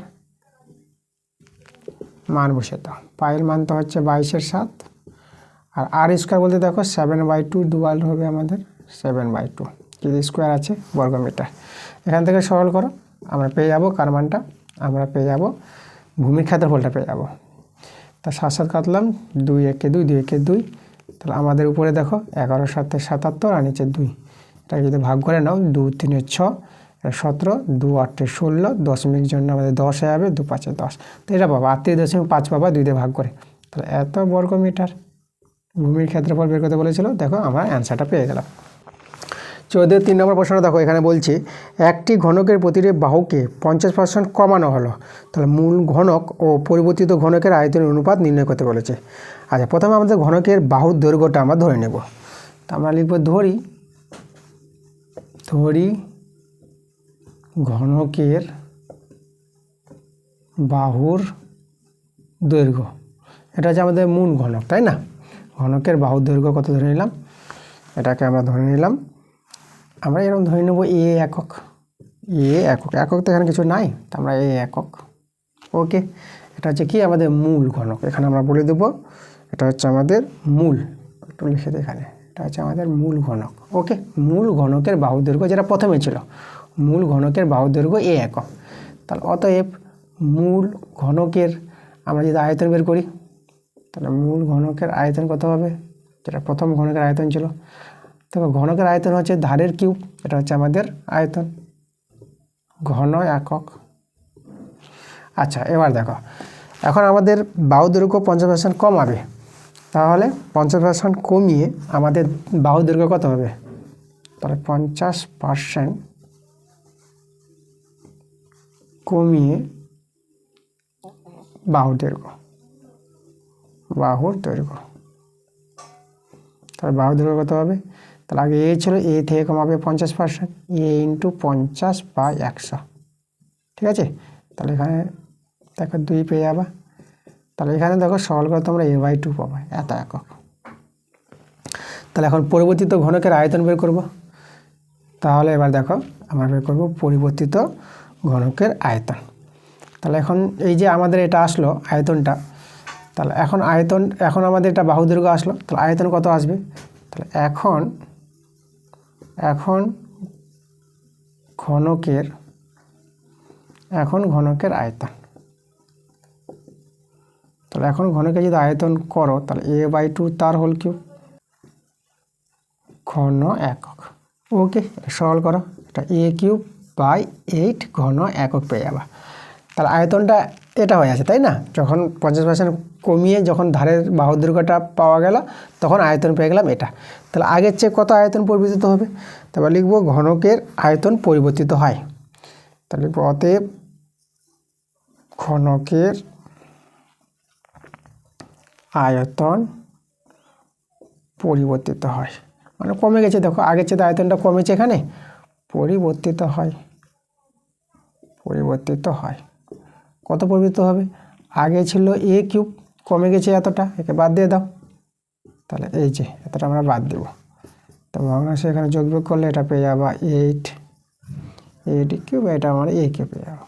মান বসে দাও, পায়ের মান তো হচ্ছে 22/7, আর আর স্কোয়ার বলতে দেখো 7/2 দুবার হবে আমাদের 7/2, যদি স্কোয়ার আছে বর্গমিটার। এখান থেকে সরল করো, আমরা পেয়ে যাবো কার মানটা, আমরা পেয়ে যাবো ভূমির ক্ষেত্রফলটা পেয়ে যাবো। তা 7 কাটলাম, 2 একে 2, 2 একে 2, তাহলে আমাদের উপরে দেখো 11 7 77 আর নিচে 2, এটা যদি ভাগ করে নাও 2 3 6 17, 2 8 16, দশমিক জন্য আমাদের 10 হয়ে যাবে, 2 5 10, তো এটা পাবা 38.5 পাবা 2 দিয়ে ভাগ করে, তাহলে এত বর্গমিটার ভূমির ক্ষেত্রফল বের করতে বলেছিল। দেখো আমরা অ্যান্সারটা পেয়ে গেলাম। 3 নম্বর প্রশ্নটা দেখো, এখানে বলছে একটি ঘনকের প্রতিটি বাহুকে 50% কমানো হলো, তাহলে মূল ঘনক ও পরিবর্তিত ঘনকের আয়তনের অনুপাত নির্ণয় করতে বলেছে। আচ্ছা, প্রথমে আমাদের ঘনকের বাহুর দৈর্ঘ্যটা আমরা ধরে নেব, তো আমরা লিখব ধরি ঘনকের বাহুর দৈর্ঘ্য, এটা হচ্ছে আমাদের মূল ঘনক, তাই না? ঘনকের বাহুর দৈর্ঘ্য কত ধরে নিলাম, এটাকে আমরা ধরে নিলাম, আমরা এরকম ধরে নেব এ একক। একক তো এখানে কিছু নাই, তো আমরা এ একক। ওকে, এটা হচ্ছে কি আমাদের মূল ঘনক। এখানে আমরা বলে দেবো এটা হচ্ছে আমাদের মূল, একটু লিখে দিই এখানে, এটা হচ্ছে আমাদের মূল ঘনক। ওকে, মূল ঘনকের বাহুর দৈর্ঘ্য যেটা প্রথমে ছিল, মূল ঘনকের বাহুর দৈর্ঘ্য এ একক। তাহলে অতএব মূল ঘনকের আমরা যদি আয়তন বের করি, তাহলে মূল ঘনকের আয়তন কত হবে, যেটা প্রথম ঘনকের আয়তন ছিল। তবে ঘনকের আয়তন হচ্ছে ধারের কিউব, এটা হচ্ছে আমাদের আয়তন, ঘন একক। আচ্ছা, এবার দেখো, এখন আমাদের বাহু দৈর্ঘ্য 50% কমাবে, তাহলে 50% কমিয়ে আমাদের বাহু দৈর্ঘ্য কত হবে, তাহলে 50% কমিয়ে বাহুর দৈর্ঘ্য, তাহলে বাহুর দৈর্ঘ্য কত হবে, তাহলে আগে এ ছিল, এ থেকে কমাবে 50%, এ ইন্টু 50/100, ঠিক আছে? তাহলে এখানে দেখো 2 পেয়ে যাবা, তাহলে এখানে দেখো সরল করে তোমরা a/2 পাবা, এত একক। তাহলে এখন পরিবর্তিত ঘনকের আয়তন বের করব। তাহলে এবার দেখো আমরা বের করব পরিবর্তিত ঘনকের আয়তন। তাহলে এখন এই যে আমাদের এটা আসলো আয়তনটা, তাহলে এখন আমাদের এটা বাহু দৈর্ঘ্য আসলো, তাহলে আয়তন কত আসবে, তাহলে এখন ঘনকের আয়তন, তাহলে এখন ঘনকে যদি আয়তন করো, তাহলে a/2 তার হোল কিউব, ঘন একক। ওকে, সরল করো, এটা a³/8 ঘন একক পেয়ে যাবা। তাহলে আয়তনটা এটা হয়ে আছে, তাই না? যখন 50% কমিয়ে যখন ধারের বাহুর দৈর্ঘ্যটা পাওয়া গেল, তখন আয়তন পেয়ে গেলাম এটা। তাহলে আগের চেয়ে কত আয়তন পরিবর্তিত হবে, তারপর লিখব ঘনকের আয়তন পরিবর্তিত হয়। তাহলে লিখব অতএব ঘনকের আয়তন পরিবর্তিত হয়, মানে কমে গেছে, দেখো আগের চেয়ে আয়তনটা কমেছে, এখানে পরিবর্তিত হয়। কত পরিবর্তিত হবে, আগে ছিল a³ কমে গেছে এতটা, একে বাদ দিয়ে দাও, তাহলে এই যে এতটা আমরা বাদ দেব। তো ভগ্নাংশে এখানে যোগ বিয়োগ করলে এটা পেয়ে যাবা 8 কিউব, এটা আমার a³ পেয়ে যাবো।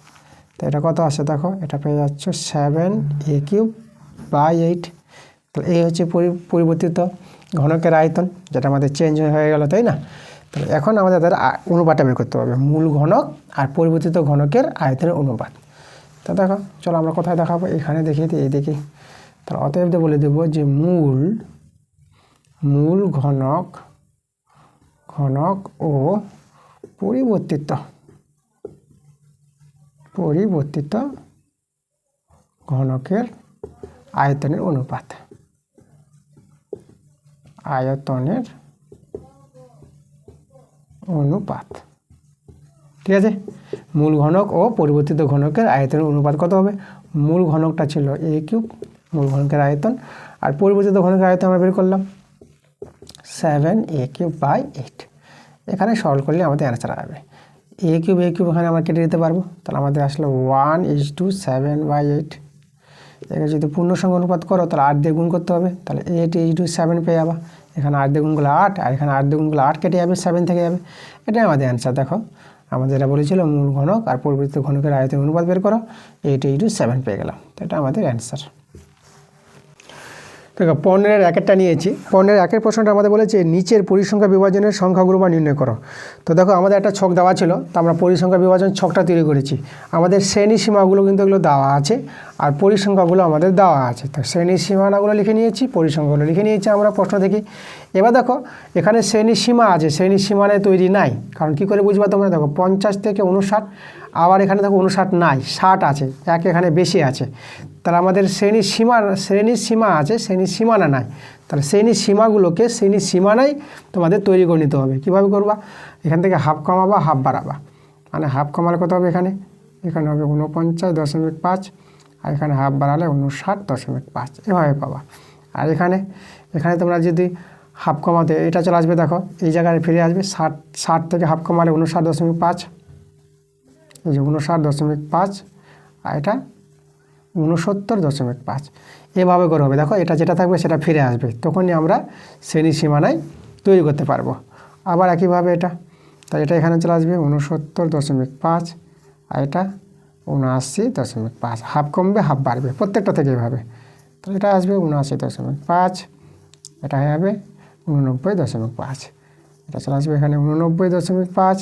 তো এটা কত আসে দেখো, এটা পেয়ে যাচ্ছ 7a³/8। তাহলে এই হচ্ছে পরিবর্তিত ঘনকের আয়তন, যেটা আমাদের চেঞ্জ হয়ে গেল, তাই না? তাহলে এখন আমাদের অনুপাতটা বের করতে হবে, মূল ঘনক আর পরিবর্তিত ঘনকের আয়তনের অনুপাত। তা দেখো, চলো আমরা কোথায় দেখাবো, এখানে দেখিয়ে দিই, এই দেখি। তাহলে অতএব বলে দেবো যে মূল ঘনক ও পরিবর্তিত ঘনকের আয়তনের অনুপাত, ঠিক আছে? মূল ঘনক ও পরিবর্তিত ঘনকের আয়তনের অনুপাত কত হবে, মূল ঘনকটা ছিল a³ মূল ঘনকের আয়তন, আর পরিবর্তিত ঘনকের আয়তন আমরা বের করলাম 7a³/8। এখানে সরল করলে আমাদের অ্যান্সার আসবে a³ এখানে আমরা কেটে দিতে পারবো, তাহলে আমাদের আসলে 1:7/8। এখানে যদি পূর্ণ সংখ্যা অনুপাত করো, তাহলে 8 দিয়ে গুণ করতে হবে, তাহলে 8:7 পেয়ে যাবা। এখানে 8 দিয়ে গুণ করলে 8, আর এখানে 8 দিয়ে গুণ করলে 8 কেটে যাবে, 7 থেকে যাবে। এটাই আমাদের অ্যান্সার। দেখো আমাদের এটা বলেছিল মূল ঘনক আর পরিবর্তিত ঘনকের আয়তন অনুপাত বের করো, 8:7 পেয়ে গেলাম। তো এটা আমাদের অ্যান্সার। দেখো 15-1 নিয়েছি। 15-1 প্রশ্নটা আমাদের বলেছে নিচের পরিসংখ্যা বিভাজনের সংখ্যাগুলো নির্ণয় করো। তো দেখো আমাদের একটা ছক দেওয়া ছিল, তো আমরা পরিসংখ্যা বিভাজন ছকটা তৈরি করেছি। আমাদের শ্রেণী সীমাগুলো কিন্তু এগুলো দেওয়া আছে, আর পরিসংখ্যাগুলো আমাদের দেওয়া আছে। তো শ্রেণী সীমানাগুলো লিখে নিয়েছি, পরিসংখ্যাগুলো লিখে নিয়েছি আমরা প্রশ্ন থেকে। এবার দেখো এখানে শ্রেণী সীমা আছে, শ্রেণী সীমানায় তৈরি নাই, কারণ কি করে বুঝবা তোমরা, দেখো 50 থেকে 59, আবার এখানে দেখো 59 নাই, 60 আছে, এক এখানে বেশি আছে। তাহলে আমাদের শ্রেণী সীমা আছে, শ্রেণী সীমানা নাই। তাহলে শ্রেণী সীমাগুলোকে শ্রেণী সীমানায় তোমাদের তৈরি করে নিতে হবে। কীভাবে করবা, এখান থেকে হাফ কমাবা, হাফ বাড়াবা, মানে হাফ কমালে কত হবে, এখানে হবে 49.5, আর এখানে হাফ বাড়ালে 59.5, এভাবে পাবা। আর এখানে তোমরা যদি হাফ কমাতে, এটা চলে আসবে, দেখো এই জায়গায় ফিরে আসবে 60 থেকে হাফ কমালে 59.5, এই যে 59.5, আর এটা 69.5 এভাবে করে হবে। দেখো এটা যেটা থাকবে সেটা ফিরে আসবে, তখনই আমরা শ্রেণী সীমানায় তৈরি করতে পারবো। আবার একইভাবে এটা, তাই এটা এখানে চলে আসবে 69.5 আর এটা 79.5, হাফ কমবে হাফ বাড়বে প্রত্যেকটা থেকে এভাবে। তাহলে এটা আসবে 79.5, এটা হবে 89.5, এটা চলে আসবে এখানে 89.5,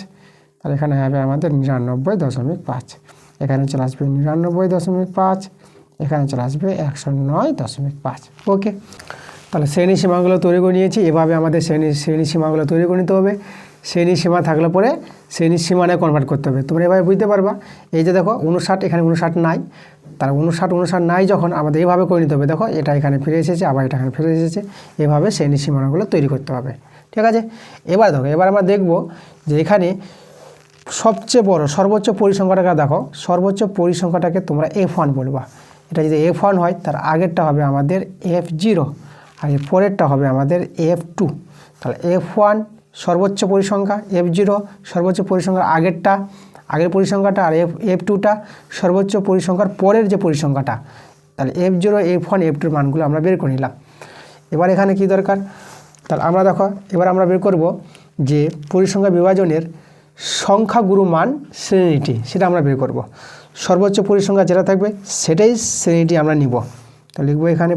তাহলে এখানে হবে আমাদের 99.5, এখানে চলে আসবে 99.5, এখানে চলে আসবে 109.5। ওকে, তাহলে শ্রেণী সীমাগুলো তৈরি করে নিয়েছি। এভাবে আমাদের শ্রেণী সীমাগুলো তৈরি করে নিতে হবে। শ্রেণী সীমা থাকলে পরে শ্রেণী সীমানায় কনভার্ট করতে হবে। তোমরা এভাবে বুঝতে পারবা। এই যে দেখো 59, এখানে 59 নাই, তার 59 নাই যখন আমাদের এইভাবে করে নিতে হবে। দেখো এটা এখানে ফিরে এসেছে, আবার এটা এখানে ফিরে এসেছে, এভাবে শ্রেণী সীমানাগুলো তৈরি করতে হবে। ঠিক আছে, এবার দেখো, এবার আমরা দেখব যে এখানে সবচেয়ে বড় সর্বোচ্চ পরিসংখ্যাটাকে দেখো, সর্বোচ্চ পরিসংখ্যাটাকে তোমরা F1 বলবা। এটা যদি F1 হয় তার আগেরটা হবে আমাদের F0 আর এর পরেরটা হবে আমাদের F2। তাহলে F1 সর্বোচ্চ পরিসংখ্যা, F0 সর্বোচ্চ পরিসংখ্যার আগের পরিসংখ্যাটা, আর F2টা সর্বোচ্চ পরিসংখ্যার পরের যে পরিসংখ্যাটা। তাহলে F0, F1, F2 মানগুলো আমরা বের করে নিলাম। এবার এখানে কি দরকার, তাহলে আমরা দেখো এবার আমরা বের করব যে পরিসংখ্যা বিভাজনের সংখ্যাগুরু মান শ্রেণীটি, সেটা আমরা বের করব। সর্বোচ্চ পরিসংখ্যা যেটা থাকবে সেটাই শ্রেণীটি আমরা নিব। তো লিখব এখানে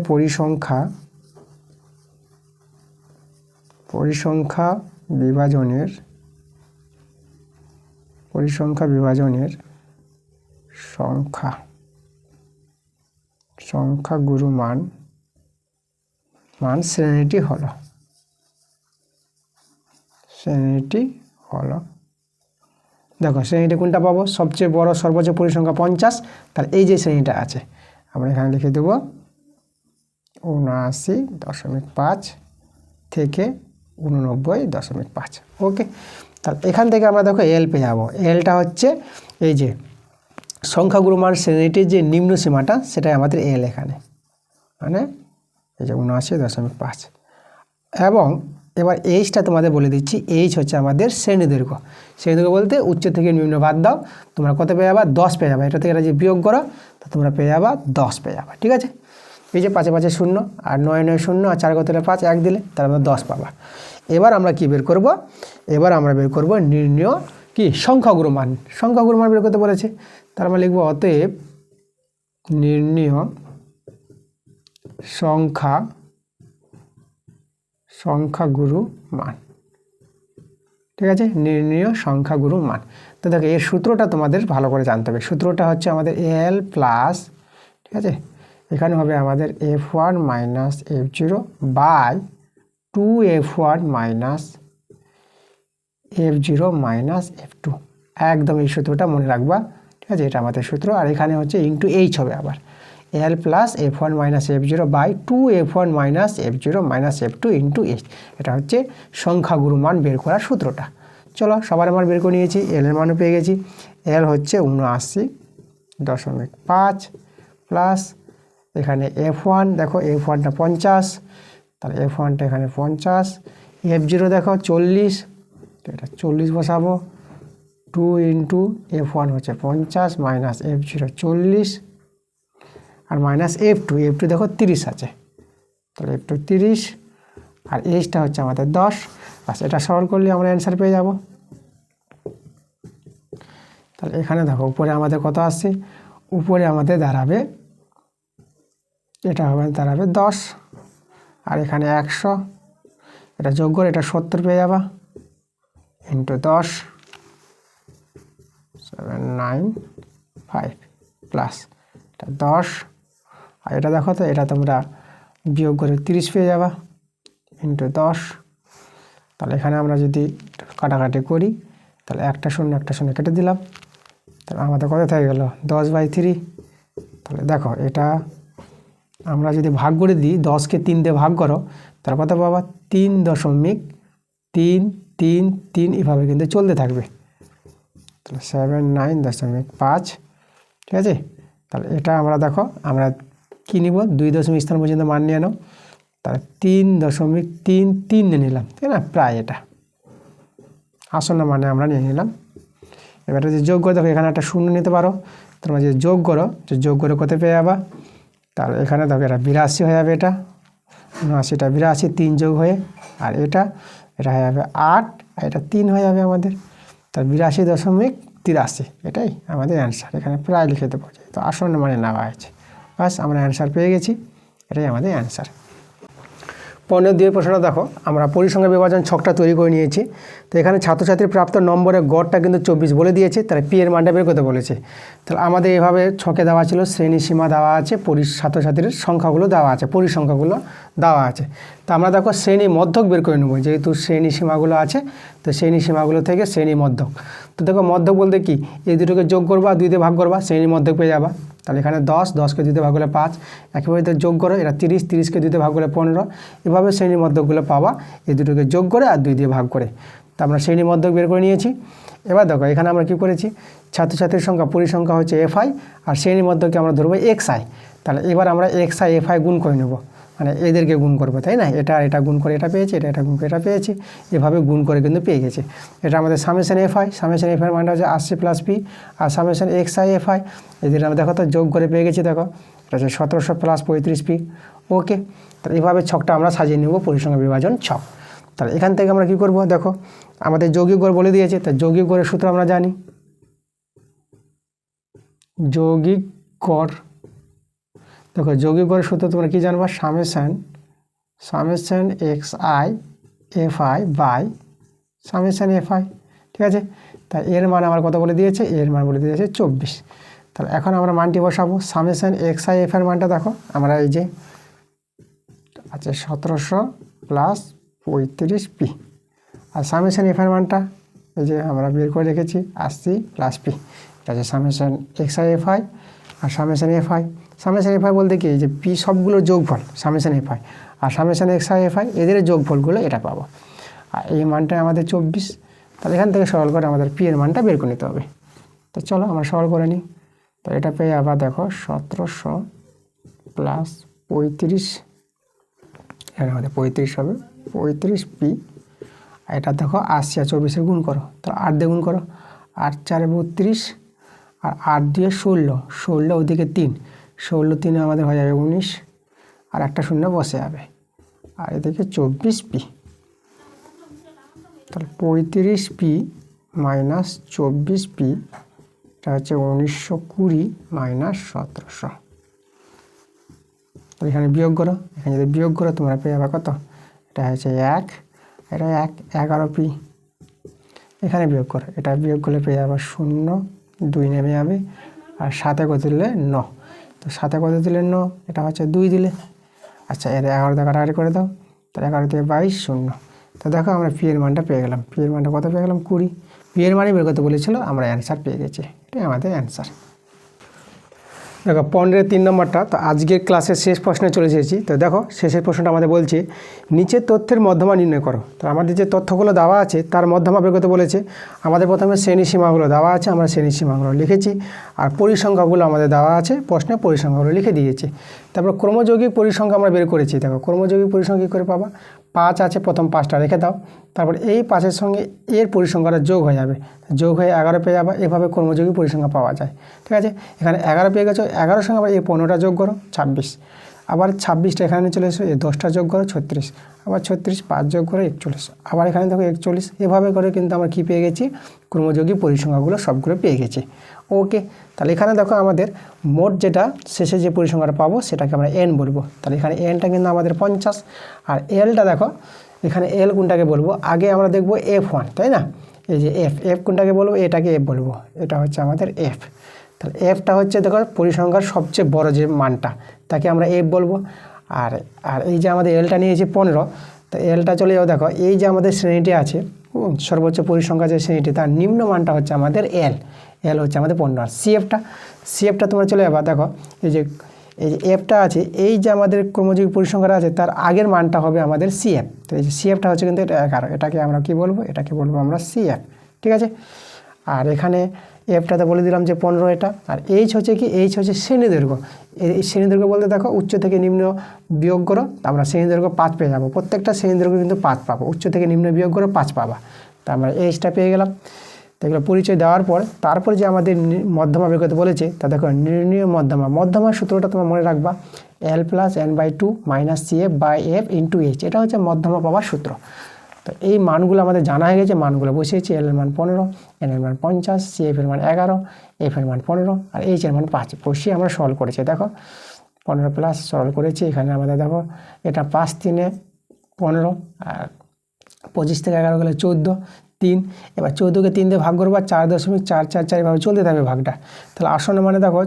পরিসংখ্যা বিভাজনের সংখ্যাগুরু মান শ্রেণীটি হলো দেখো শ্রেণীটি কোনটা পাবো, সবচেয়ে বড় সর্বোচ্চ পরিসংখ্যা 50, তাহলে এই যে শ্রেণীটা আছে আমরা এখানে লিখে দেব 79.5 থেকে 89.5। ওকে, তাহলে এখান থেকে আমরা দেখো এল পেয়ে যাবো। এলটা হচ্ছে এই যে সংখ্যাগুরু মান শ্রেণীটির যে নিম্ন সীমাটা, সেটাই আমাদের এল এখানে, মানে এই যে 79.5। এবং এবার এইচটা তোমাদের বলে দিচ্ছি, এইচ হচ্ছে আমাদের শ্রেণী দৈর্ঘ্য। শ্রেণী দৈর্ঘ্য বলতে উচ্চ থেকে নিম্ন বাদ দাও, তোমরা কত পেয়ে যাবা, 10 পেয়ে যাবা। এটা থেকে এটা যে বিয়োগ করো তা তোমরা পেয়ে যাবা 10 পেয়ে যাবা। ঠিক আছে, এই যে 5 5 0 আর 9 9 0 আর 4 × 5 1 দিলে তার আমরা 10 পাবা। এবার আমরা কি বের করব, এবার আমরা বের করব নির্ণয় কি সংখ্যাগুরু মান বের করতে বলেছে। তার আমরা লিখব অতএব নির্ণয় সংখ্যাগুরু মান। ঠিক আছে, নির্ণয় সংখ্যাগুরু মান। তো দেখো এর সূত্রটা তোমাদের ভালো করে জানতে হবে। সূত্রটা হচ্ছে আমাদের L প্লাস, ঠিক আছে, এখানে হবে আমাদের F1 minus F0 by 2F1 minus F0 minus F2। একদম এই সূত্রটা মনে রাখবা। ঠিক আছে, এটা আমাদের সূত্র। আর এখানে হচ্ছে ইন্টু এইচ হবে আবার L plus F1 minus F0 by 2F1 minus F0 minus F2 into h. এটা হচ্ছে সংখ্যাগুরু মান বের করার সূত্রটা। চলো সবার মান বের করে নিয়েছি, এল এর মানও পেয়ে গেছি। এল হচ্ছে 79.5 প্লাস এখানে F1, দেখো F1টা 50, তাহলে F1টা এখানে 50, F0 দেখো 40, এটা 40 বসাবো, 2 ইন্টু F1 হচ্ছে 50 মাইনাস F0 40 আর মাইনাস F2 দেখো 30 আছে, তাহলে F2 30 আর এইচটা হচ্ছে আমাদের 10। বাস, এটা সরল করলে আমরা অ্যান্সার পেয়ে যাব। তাহলে এখানে দেখো উপরে আমাদের কত আসছে, উপরে আমাদের দাঁড়াবে, এটা হবে দাঁড়াবে 10 আর এখানে 100, এটা যোগ করে এটা 70 পেয়ে যাবা, ইন্টু 10 795 প্লাস এটা 10 আর এটা দেখো তো এটা তোমরা বিয়োগ করে 30 পেয়ে যাবা, ইন্টু 10। তাহলে এখানে আমরা যদি কাটাকাটি করি তাহলে একটা শূন্য কেটে দিলাম, তাহলে আমাদের কত থেকে গেল 10/3। তাহলে দেখো এটা আমরা যদি ভাগ করে দিই, 10কে 3 দিয়ে ভাগ করো, তাহলে কত পাবা 3.333 এভাবে কিন্তু চলতে থাকবে। তাহলে 79.5। ঠিক আছে, তাহলে এটা আমরা দেখো আমরা কী নিব, 2 দশমিক স্থান পর্যন্ত মান নিয়ে নাও, তাহলে 3.33 নিয়ে নিলাম, তাই না, প্রায় এটা আসন্ন মানে আমরা নিয়ে নিলাম। এবার যদি যোগ করে দেখো এখানে একটা শূন্য নিতে পারো, তোমরা যে যোগ করো, যে যোগ করে কত পেয়ে যাবা, তাহলে এখানে দেখো এটা 82 হয়ে যাবে, এটা 79টা 82 3 যোগ হয়ে, আর এটা হয়ে যাবে 8, আর এটা 3 হয়ে যাবে আমাদের, তার 82.83, এটাই আমাদের অ্যান্সার। এখানে প্রায় লিখে দেবো, তো আসন্ন মানে নেওয়া হয়েছে। বাস আমরা অ্যান্সার পেয়ে গেছি, এটাই আমাদের অ্যান্সার। 15 প্রশ্নটা দেখো, আমরা পরিসংখ্যা বিভাজন ছকটা তৈরি করে নিয়েছি। তো এখানে ছাত্রছাত্রীর প্রাপ্ত নম্বরের গড়টা কিন্তু 24 বলে দিয়েছে, তাহলে পি এর মানটা বের করতে বলেছে। তাহলে আমাদের এভাবে ছকে দেওয়া ছিল, শ্রেণী সীমা দেওয়া আছে, ছাত্রছাত্রীর সংখ্যাগুলো দেওয়া আছে, পরিসংখ্যাগুলো দেওয়া আছে। তো আমরা দেখো শ্রেণী মধ্যক বের করে নেবো, যেহেতু শ্রেণী সীমাগুলো আছে, তো শ্রেণী সীমাগুলো থেকে শ্রেণী মধ্যক। তো দেখো মধ্যক বলতে কি, এই দুটোকে যোগ করবা, 2 দিয়ে ভাগ করবা, শ্রেণী মধ্যক পেয়ে যাবা। তাহলে এখানে 10কে 2 দিয়ে ভাগ করলে 5, একেবারে যোগ করো, এটা 30কে 2 দিয়ে ভাগ করলে 15, এভাবে শ্রেণীর মধ্যকগুলো পাবা, এই দুটোকে যোগ করে আর 2 দিয়ে ভাগ করে। তো আমরা শ্রেণী মধ্যক বের করে নিয়েছি। এবার দেখো এখানে আমরা কি করেছি, ছাত্রছাত্রীর সংখ্যা পরিসংখ্যা হচ্ছে FI, আর শ্রেণী মধ্যককে আমরা ধরবো XI। তাহলে এবার আমরা XI FI গুণ করে নেব, মানে এদেরকে গুণ করবো, তাই না? এটা গুণ করে এটা পেয়েছি, এটা গুণ করে এটা পেয়েছি, এভাবে গুণ করে কিন্তু পেয়ে গেছে। এটা আমাদের সামেশন FI, সামেশন FI এর মানটা হচ্ছে 80 + P, আর সামেশন XI FI এদের আমরা দেখো তো যোগ করে পেয়ে গেছি। দেখো এটা হচ্ছে 1700 + 35P। ওকে, তাহলে এভাবে ছকটা আমরা সাজিয়ে নেব, পরিসংখ্যা বিভাজন ছক। তাহলে এখান থেকে আমরা কি করব, দেখো আমাদের যৌগিক গড় বলে দিয়েছে, তাই যৌগিক গড়ের সূত্র আমরা জানি। যৌগিক গড়, দেখো যৌগিক গড়ের সূত্র তোমরা কি জানবা, summation XI FI by summation FI, ঠিক আছে? তাই এর মান আমার কত বলে দিয়েছে, এর মান বলে দিয়েছে 24। তাহলে এখন আমরা মানটি বসাবো। সামেশন XI FI এর মানটা দেখো আমরা এই যে আচ্ছা 1700 + 35P, আর সামেশন FI এর মানটা এই যে আমরা বের করে রেখেছি 80 + P। এটা হচ্ছে সামেশন XI FI আর সামেশন FI। সামেশন FI বলতে কি, যে P সবগুলোর যোগফল সামেশন FI, আর সামেশন XI FI এদের যোগফলগুলো এটা পাবো, আর এই মানটা আমাদের 24। তাহলে এখান থেকে সরল করে আমাদের P এর মানটা বের করে নিতে হবে। তো চলো আমরা সরল করে নিই। তো এটা পেয়ে আবার দেখো 1700 + 35, এখানে আমাদের 35 হবে, 35P। এটা দেখো 80 আর 24 গুণ করো, তাহলে 8 দিয়ে গুণ করো, 8 × 4 = 32, আর 8 দিয়ে 16 ওদিকে 3, 16 3 আমাদের হয়ে যাবে 19, আর একটা শূন্য বসে যাবে, আর এদিকে 24P। তাহলে 35P - 24P, এটা হচ্ছে 1920 - 1700। তাহলে এখানে বিয়োগ করো, এখানে যদি বিয়োগ করো তোমরা পেয়ে যাবে কত, এটা হচ্ছে 1, এটা 11P। এখানে বিয়োগ করো, এটা বিয়োগ করলে পেয়ে যাবে 0, 2 নেমে যাবে, আর 7 কত দিলে 9, তো 7 কত দিলে 9, এটা হচ্ছে 2 দিলে। আচ্ছা এর 11 দিয়ে কাটাকাটি করে দাও, তাহলে 11 দিয়ে 22, 0। তো দেখো আমরা পি এর মানটা পেয়ে গেলাম, পি এর মানটা কত পেয়ে গেলাম, 20। পি এর মানই বের করতে বলেছিল, আমরা অ্যান্সার পেয়ে গেছি, এটাই আমাদের অ্যান্সার। দেখো 15-3 নম্বরটা, তো আজকের ক্লাসের শেষ প্রশ্নে চলে এসেছি। তো দেখো শেষের প্রশ্নটা আমাদের বলছে নিচের তথ্যের মধ্যমা নির্ণয় করো। তো আমাদের যে তথ্যগুলো দেওয়া আছে তার মধ্যমা বের করতে বলেছে। আমাদের প্রথমে শ্রেণী সীমাগুলো দেওয়া আছে, আমরা শ্রেণী সীমাগুলো লিখেছি, আর পরিসংখ্যাগুলো আমাদের দেওয়া আছে, প্রশ্নে পরিসংখ্যাগুলো লিখে দিয়েছি। তারপর ক্রমযৌগিক পরিসংখ্যা আমরা বের করেছি। দেখো ক্রমযৌগিক পরিসংখ্যা কী করে পাবা, 5 আছে, প্রথম 5টা রেখে দাও, তারপর এই 5-এর সঙ্গে এর পরিসংখ্যাটা যোগ হয়ে যাবে, যোগ হয়ে 11 পেয়ে যাবে। এভাবে ক্রমযৌগিক পরিসংখ্যা পাওয়া যায়, ঠিক আছে? এখানে 11 পেয়ে গেছো, 11-এর সঙ্গে আবার এই 15টা যোগ করো, 26, আবার 26টা এখানে চলে এসো, এই 10টা যোগ করো, 36, আবার 36, 5 যোগ করে 41, আবার এখানে দেখো 41। এভাবে করে কিন্তু আমরা কী পেয়ে গেছি, ক্রমযৌগিক পরিসংখ্যাগুলো সবগুলো পেয়ে গেছি। ওকে, তাহলে এখানে দেখো আমাদের মোট যেটা শেষে যে পরিসংখ্যাটা পাবো সেটাকে আমরা এন বলবো। তাহলে এখানে এনটা কিন্তু আমাদের 50, আর এলটা দেখো এখানে এল কোনটাকে বলবো, আগে আমরা দেখবো F1, তাই না? এই যে এফ কোনটাকে বলবো, এটাকে এফ বলবো, এটা হচ্ছে আমাদের এফ। তাহলে এফটা হচ্ছে দেখো পরিসংখ্যার সবচেয়ে বড় যে মানটা, তাকে আমরা এফ বলবো। আর এই যে আমাদের এলটা নিয়েছি 15, তো এলটা চলে যাও, দেখো এই যে আমাদের শ্রেণীটি আছে, সর্বোচ্চ পরিসংখ্যা যে শ্রেণীটি, তার নিম্ন মানটা হচ্ছে আমাদের এল হচ্ছে আমাদের 15। আর সিএফটা তোমরা চলে যাবা, দেখো এই যে এফটা আছে, এই যে আমাদের ক্রমযৌগিক পরিসংখ্যাটা আছে তার আগের মানটা হবে আমাদের সিএফ। তো এই যে সিএফটা হচ্ছে কিন্তু এটা 11, এটাকে আমরা কি বলবো, এটাকে বলবো আমরা সিএফ, ঠিক আছে? আর এখানে এফটাতে বলে দিলাম যে 15 এটা। আর এইচ হচ্ছে কি, এইচ হচ্ছে শ্রেণীদৈর্ঘ্য। এই শ্রেণীদৈর্ঘ্য বলতে দেখো উচ্চ থেকে নিম্ন বিয়োগ করো, আমরা শ্রেণীদৈর্ঘ্য 5 পেয়ে যাবো, প্রত্যেকটা শ্রেণীদৈর্ঘ্য কিন্তু 5 পাবো, উচ্চ থেকে নিম্ন বিয়োগ করো 5 পাবা। তা আমরা এইচটা পেয়ে গেলাম। তো এগুলো পরিচয় দেওয়ার পর তারপর যে আমাদের মধ্যমা বের করতে বলেছে তা দেখো নির্ণয় মধ্যমা। মধ্যমার সূত্রটা তোমার মনে রাখবা L plus n/2 minus CF/F into H, এটা হচ্ছে মধ্যমা পাওয়ার সূত্র। তো এই মানগুলো আমাদের জানা হয়ে গেছে, মানগুলো বসিয়েছি। L এর মান 15, n এর মান 50, CF এর মান 11, F এর মান 15 আর H এর মান 5 বসিয়ে আমরা সরল করেছি। দেখো 15 প্লাস সরল করেছি, এখানে আমাদের দেখো এটা 5 3 15 আর 25 থেকে 11 গেলে 14 3। এবার 14কে 3 দিয়ে ভাগ করবো, 4.444 এভাবে চলতে থাকবে ভাগটা। তাহলে আসন্ন মানে দেখো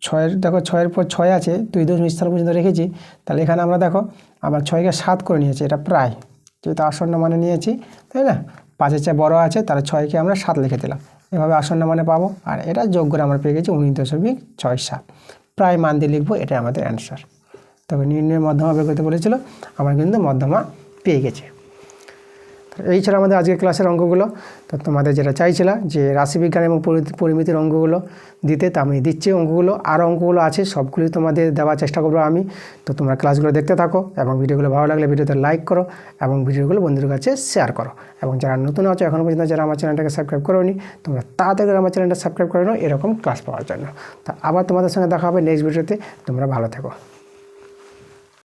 6-এর দেখো 6-এর পর 6 আছে, 2 স্থান পর্যন্ত রেখেছি। তাহলে এখানে আমরা দেখো আবার 6কে 7 করে নিয়েছি, এটা প্রায় যেহেতু আসন্ন মানে নিয়েছি, তাই না? 5-এর চেয়ে বড় আছে, তাহলে 6কে আমরা 7 লিখে দিলাম। এভাবে আসন্ন মানে পাবো। আর এটা যোগ করে আমরা পেয়ে গেছি 19.67। প্রায় মান দিয়ে লিখবো, এটাই আমাদের অ্যান্সার। তবে নির্ণয় মধ্যমা বের করতে বলেছিল, আমরা কিন্তু মধ্যমা পেয়ে গেছি। এই ছিল আমাদের আজকের ক্লাসের অঙ্কগুলো। তো তোমাদের যেটা চাইছিলা যে রাশিবিজ্ঞান এবং পরিমিতির অঙ্কগুলো দিতে, তা আমি দিচ্ছি অঙ্কগুলো। আরও অঙ্কগুলো আছে, সবগুলোই তোমাদের দেওয়ার চেষ্টা করবো আমি। তো তোমরা ক্লাসগুলো দেখতে থাকো এবং ভিডিওগুলো ভালো লাগলে ভিডিওতে লাইক করো এবং ভিডিওগুলো বন্ধুদের কাছে শেয়ার করো। এবং যারা নতুন আছো এখনও পর্যন্ত যারা আমার চ্যানেলটাকে সাবস্ক্রাইব করোনি, তোমরা তাড়াতাড়ি আমার চ্যানেলটা সাবস্ক্রাইব করে নাও এরকম ক্লাস পাওয়ার জন্য। তা আবার তোমাদের সঙ্গে দেখা হবে নেক্সট ভিডিওতে। তোমরা ভালো থেকো।